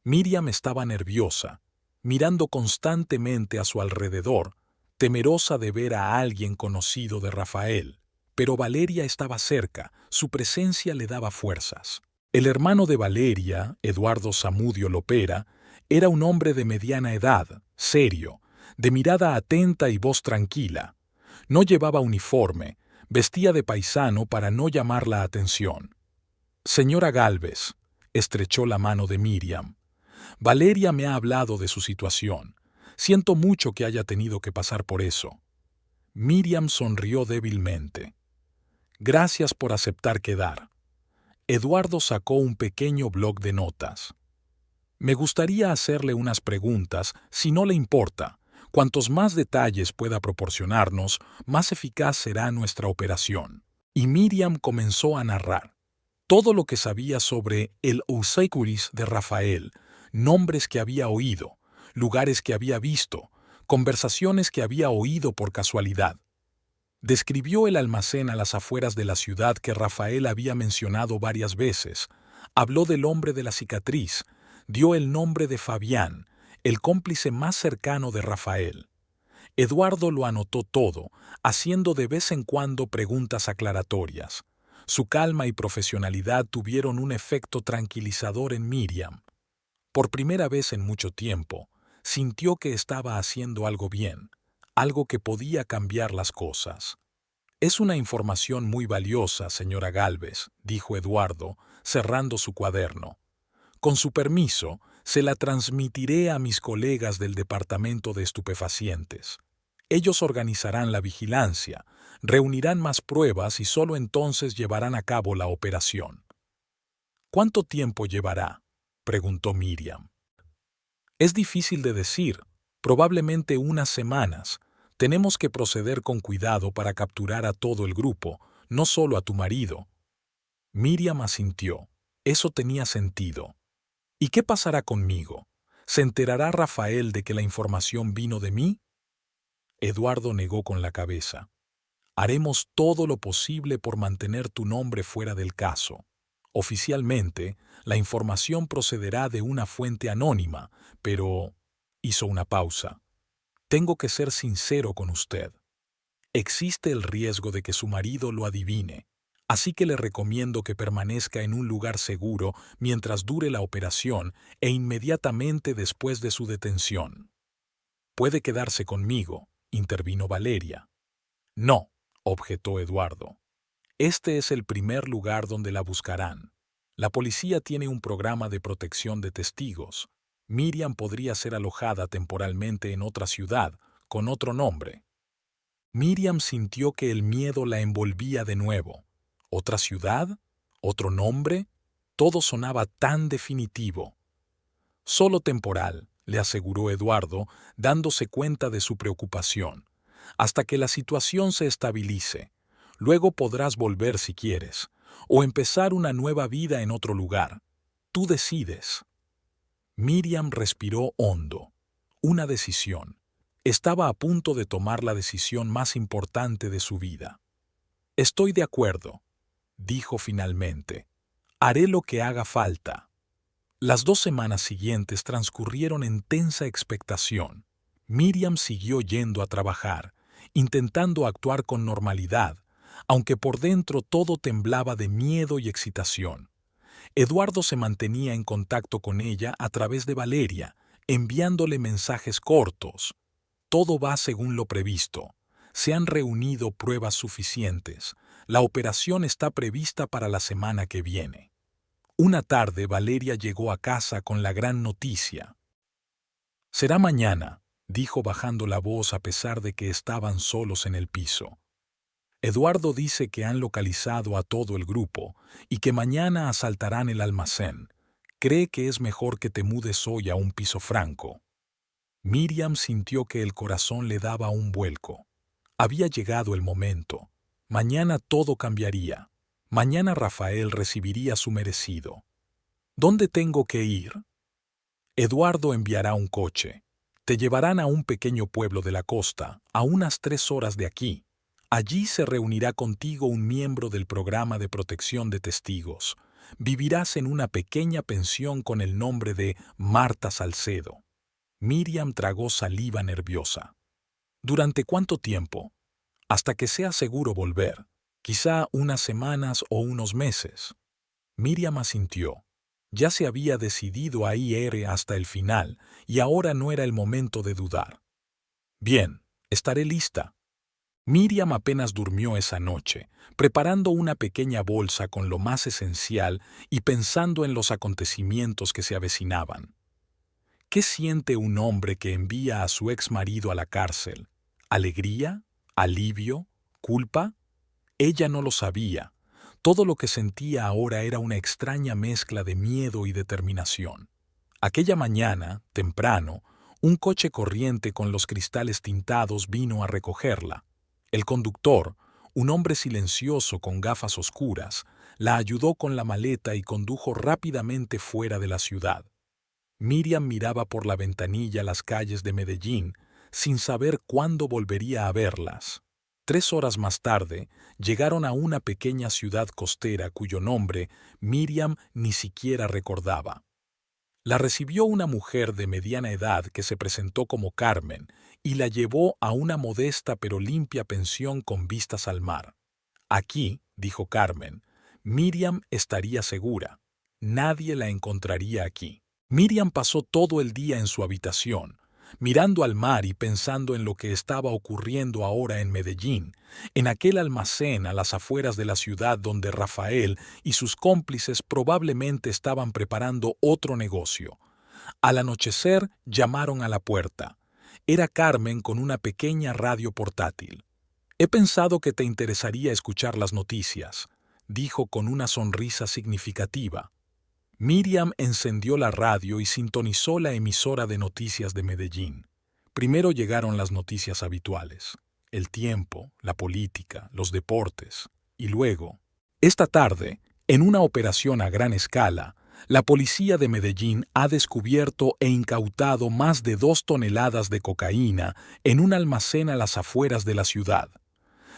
Miriam estaba nerviosa, mirando constantemente a su alrededor, temerosa de ver a alguien conocido de Rafael. Pero Valeria estaba cerca, su presencia le daba fuerzas. El hermano de Valeria, Eduardo Zamudio Lopera, era un hombre de mediana edad, serio, de mirada atenta y voz tranquila. No llevaba uniforme, Vestía de paisano para no llamar la atención. Señora Gálvez, estrechó la mano de Miriam. Valeria me ha hablado de su situación. Siento mucho que haya tenido que pasar por eso. Miriam sonrió débilmente. Gracias por aceptar quedar. Eduardo sacó un pequeño bloc de notas. Me gustaría hacerle unas preguntas, si no le importa. Cuantos más detalles pueda proporcionarnos, más eficaz será nuestra operación. Y Miriam comenzó a narrar todo lo que sabía sobre el Ousecuris de Rafael, nombres que había oído, lugares que había visto, conversaciones que había oído por casualidad. Describió el almacén a las afueras de la ciudad que Rafael había mencionado varias veces. Habló del hombre de la cicatriz. Dio el nombre de Fabián, el cómplice más cercano de Rafael. Eduardo lo anotó todo, haciendo de vez en cuando preguntas aclaratorias. Su calma y profesionalidad tuvieron un efecto tranquilizador en Miriam. Por primera vez en mucho tiempo, sintió que estaba haciendo algo bien, algo que podía cambiar las cosas. Es una información muy valiosa, señora Gálvez, dijo Eduardo, cerrando su cuaderno. Con su permiso, se la transmitiré a mis colegas del Departamento de Estupefacientes. Ellos organizarán la vigilancia, reunirán más pruebas y solo entonces llevarán a cabo la operación. ¿Cuánto tiempo llevará?, preguntó Miriam. Es difícil de decir, probablemente unas semanas. Tenemos que proceder con cuidado para capturar a todo el grupo, no solo a tu marido. Miriam asintió. Eso tenía sentido. ¿Y qué pasará conmigo? ¿Se enterará Rafael de que la información vino de mí? Eduardo negó con la cabeza. Haremos todo lo posible por mantener tu nombre fuera del caso. Oficialmente, la información procederá de una fuente anónima, pero... Hizo una pausa. Tengo que ser sincero con usted. Existe el riesgo de que su marido lo adivine, así que le recomiendo que permanezca en un lugar seguro mientras dure la operación e inmediatamente después de su detención. Puede quedarse conmigo, intervino Valeria. No, objetó Eduardo. Este es el primer lugar donde la buscarán. La policía tiene un programa de protección de testigos. Miriam podría ser alojada temporalmente en otra ciudad, con otro nombre. Miriam sintió que el miedo la envolvía de nuevo. ¿Otra ciudad? ¿Otro nombre? Todo sonaba tan definitivo. Solo temporal, le aseguró Eduardo, dándose cuenta de su preocupación. Hasta que la situación se estabilice. Luego podrás volver si quieres, o empezar una nueva vida en otro lugar. Tú decides. Miriam respiró hondo. Una decisión. Estaba a punto de tomar la decisión más importante de su vida. Estoy de acuerdo, dijo finalmente. Haré lo que haga falta. Las 2 semanas siguientes transcurrieron en tensa expectación. Miriam siguió yendo a trabajar, intentando actuar con normalidad, aunque por dentro todo temblaba de miedo y excitación. Eduardo se mantenía en contacto con ella a través de Valeria, enviándole mensajes cortos. Todo va según lo previsto. Se han reunido pruebas suficientes. La operación está prevista para la semana que viene. Una tarde Valeria llegó a casa con la gran noticia. Será mañana, dijo bajando la voz a pesar de que estaban solos en el piso. Eduardo dice que han localizado a todo el grupo y que mañana asaltarán el almacén. Cree que es mejor que te mudes hoy a un piso franco. Miriam sintió que el corazón le daba un vuelco. Había llegado el momento. Mañana todo cambiaría. Mañana Rafael recibiría su merecido. ¿Dónde tengo que ir? Eduardo enviará un coche. Te llevarán a un pequeño pueblo de la costa, a unas 3 horas de aquí. Allí se reunirá contigo un miembro del programa de protección de testigos. Vivirás en una pequeña pensión con el nombre de Marta Salcedo. Miriam tragó saliva nerviosa. ¿Durante cuánto tiempo? Hasta que sea seguro volver. Quizá unas semanas o unos meses. Miriam asintió. Ya se había decidido a ir hasta el final y ahora no era el momento de dudar. Bien, estaré lista. Miriam apenas durmió esa noche, preparando una pequeña bolsa con lo más esencial y pensando en los acontecimientos que se avecinaban. ¿Qué siente un hombre que envía a su ex marido a la cárcel? ¿Alegría? ¿Alivio? ¿Culpa? Ella no lo sabía. Todo lo que sentía ahora era una extraña mezcla de miedo y determinación. Aquella mañana, temprano, un coche corriente con los cristales tintados vino a recogerla. El conductor, un hombre silencioso con gafas oscuras, la ayudó con la maleta y condujo rápidamente fuera de la ciudad. Miriam miraba por la ventanilla las calles de Medellín, sin saber cuándo volvería a verlas. 3 horas más tarde, llegaron a una pequeña ciudad costera cuyo nombre Miriam ni siquiera recordaba. La recibió una mujer de mediana edad que se presentó como Carmen y la llevó a una modesta pero limpia pensión con vistas al mar. Aquí, dijo Carmen, Miriam estaría segura. Nadie la encontraría aquí. Miriam pasó todo el día en su habitación, mirando al mar y pensando en lo que estaba ocurriendo ahora en Medellín, en aquel almacén a las afueras de la ciudad donde Rafael y sus cómplices probablemente estaban preparando otro negocio. Al anochecer llamaron a la puerta. Era Carmen con una pequeña radio portátil. «He pensado que te interesaría escuchar las noticias», dijo con una sonrisa significativa. Miriam encendió la radio y sintonizó la emisora de noticias de Medellín. Primero llegaron las noticias habituales: el tiempo, la política, los deportes. Y luego, esta tarde, en una operación a gran escala, la policía de Medellín ha descubierto e incautado más de 2 toneladas de cocaína en un almacén a las afueras de la ciudad.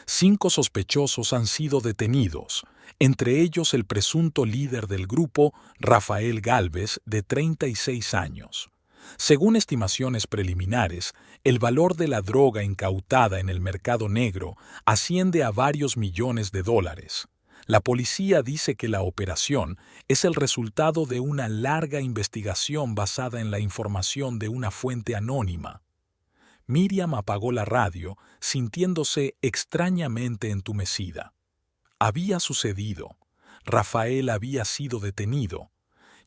5 sospechosos han sido detenidos, entre ellos el presunto líder del grupo, Rafael Gálvez, de 36 años. Según estimaciones preliminares, el valor de la droga incautada en el mercado negro asciende a varios millones de dólares. La policía dice que la operación es el resultado de una larga investigación basada en la información de una fuente anónima. Miriam apagó la radio, sintiéndose extrañamente entumecida. Había sucedido. Rafael había sido detenido.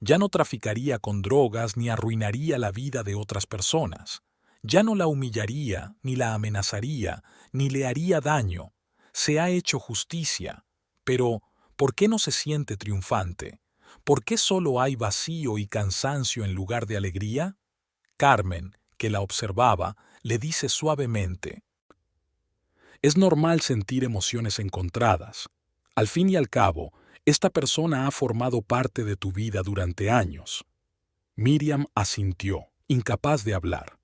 Ya no traficaría con drogas ni arruinaría la vida de otras personas. Ya no la humillaría, ni la amenazaría, ni le haría daño. Se ha hecho justicia. Pero, ¿por qué no se siente triunfante? ¿Por qué solo hay vacío y cansancio en lugar de alegría? Carmen, que la observaba, le dice suavemente: «Es normal sentir emociones encontradas. Al fin y al cabo, esta persona ha formado parte de tu vida durante años». Miriam asintió, incapaz de hablar.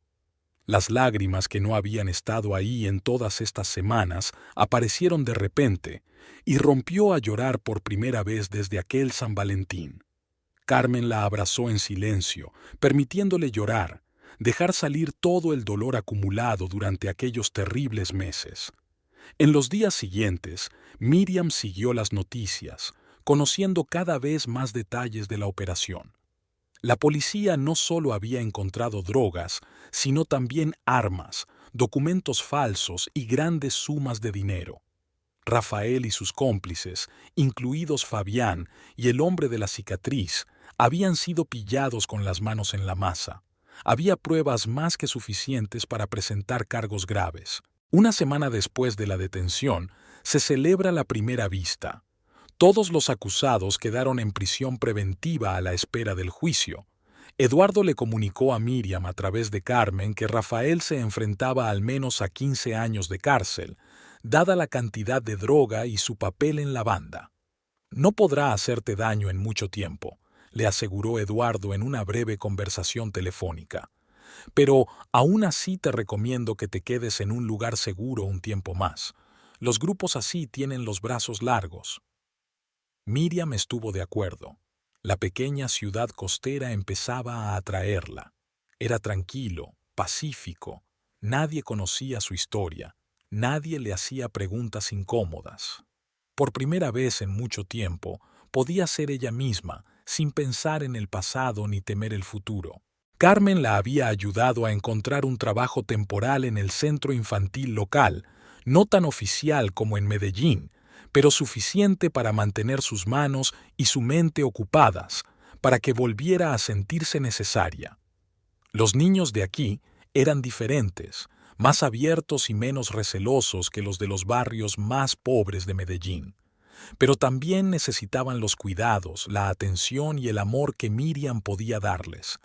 Las lágrimas que no habían estado ahí en todas estas semanas aparecieron de repente y rompió a llorar por primera vez desde aquel San Valentín. Carmen la abrazó en silencio, permitiéndole llorar, dejar salir todo el dolor acumulado durante aquellos terribles meses. En los días siguientes, Miriam siguió las noticias, conociendo cada vez más detalles de la operación. La policía no solo había encontrado drogas, sino también armas, documentos falsos y grandes sumas de dinero. Rafael y sus cómplices, incluidos Fabián y el hombre de la cicatriz, habían sido pillados con las manos en la masa. Había pruebas más que suficientes para presentar cargos graves. Una semana después de la detención, se celebra la primera vista. Todos los acusados quedaron en prisión preventiva a la espera del juicio. Eduardo le comunicó a Miriam a través de Carmen que Rafael se enfrentaba al menos a 15 años de cárcel, dada la cantidad de droga y su papel en la banda. «No podrá hacerte daño en mucho tiempo», le aseguró Eduardo en una breve conversación telefónica. «Pero aún así te recomiendo que te quedes en un lugar seguro un tiempo más. Los grupos así tienen los brazos largos». Miriam estuvo de acuerdo. La pequeña ciudad costera empezaba a atraerla. Era tranquilo, pacífico. Nadie conocía su historia. Nadie le hacía preguntas incómodas. Por primera vez en mucho tiempo, podía ser ella misma, sin pensar en el pasado ni temer el futuro. Carmen la había ayudado a encontrar un trabajo temporal en el centro infantil local, no tan oficial como en Medellín, pero suficiente para mantener sus manos y su mente ocupadas, para que volviera a sentirse necesaria. Los niños de aquí eran diferentes, más abiertos y menos recelosos que los de los barrios más pobres de Medellín, pero también necesitaban los cuidados, la atención y el amor que Miriam podía darles.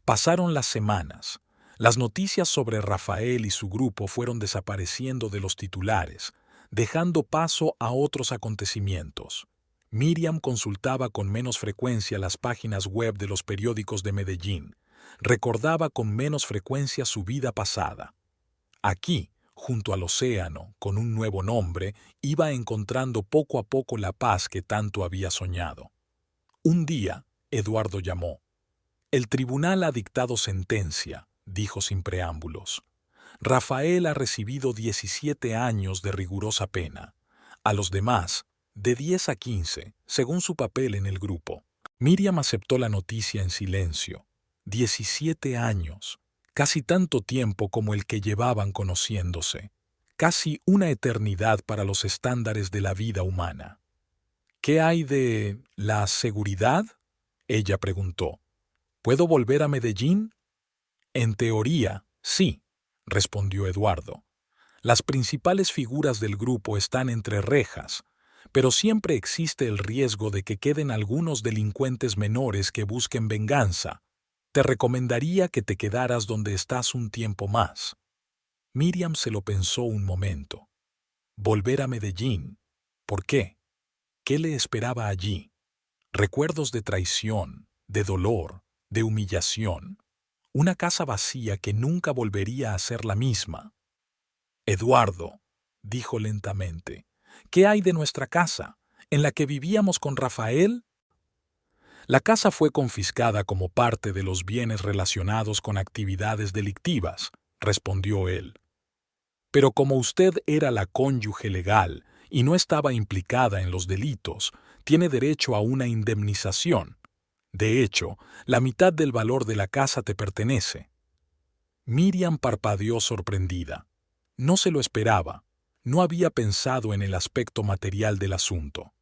Pasaron las semanas. Las noticias sobre Rafael y su grupo fueron desapareciendo de los titulares, dejando paso a otros acontecimientos. Miriam consultaba con menos frecuencia las páginas web de los periódicos de Medellín, recordaba con menos frecuencia su vida pasada. Aquí, junto al océano, con un nuevo nombre, iba encontrando poco a poco la paz que tanto había soñado. Un día, Eduardo llamó. El tribunal ha dictado sentencia, dijo sin preámbulos. Rafael ha recibido 17 años de rigurosa pena. A los demás, de 10 a 15, según su papel en el grupo. Miriam aceptó la noticia en silencio. 17 años, casi tanto tiempo como el que llevaban conociéndose. Casi una eternidad para los estándares de la vida humana. ¿Qué hay de la seguridad?, ella preguntó. ¿Puedo volver a Medellín? En teoría, sí, respondió Eduardo. Las principales figuras del grupo están entre rejas, pero siempre existe el riesgo de que queden algunos delincuentes menores que busquen venganza. Te recomendaría que te quedaras donde estás un tiempo más. Miriam se lo pensó un momento. Volver a Medellín. ¿Por qué? ¿Qué le esperaba allí? Recuerdos de traición, de dolor, de humillación. Una casa vacía que nunca volvería a ser la misma. Eduardo, dijo lentamente, ¿qué hay de nuestra casa, en la que vivíamos con Rafael? La casa fue confiscada como parte de los bienes relacionados con actividades delictivas, respondió él. Pero como usted era la cónyuge legal y no estaba implicada en los delitos, tiene derecho a una indemnización. De hecho, la mitad del valor de la casa te pertenece. Miriam parpadeó sorprendida. No se lo esperaba. No había pensado en el aspecto material del asunto.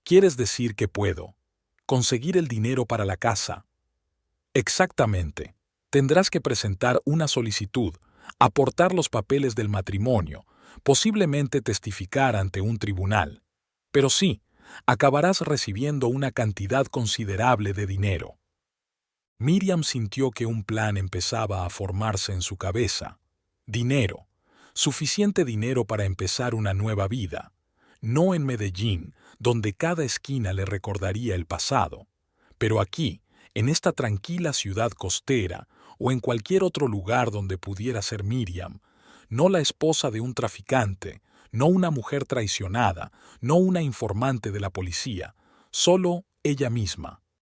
¿Quieres decir que puedo conseguir el dinero para la casa? Exactamente. Tendrás que presentar una solicitud, aportar los papeles del matrimonio, posiblemente testificar ante un tribunal. Pero sí, acabarás recibiendo una cantidad considerable de dinero. Miriam sintió que un plan empezaba a formarse en su cabeza. Dinero. Suficiente dinero para empezar una nueva vida. No en Medellín, donde cada esquina le recordaría el pasado, pero aquí, en esta tranquila ciudad costera, o en cualquier otro lugar donde pudiera ser Miriam, no la esposa de un traficante, no una mujer traicionada, no una informante de la policía, solo ella misma.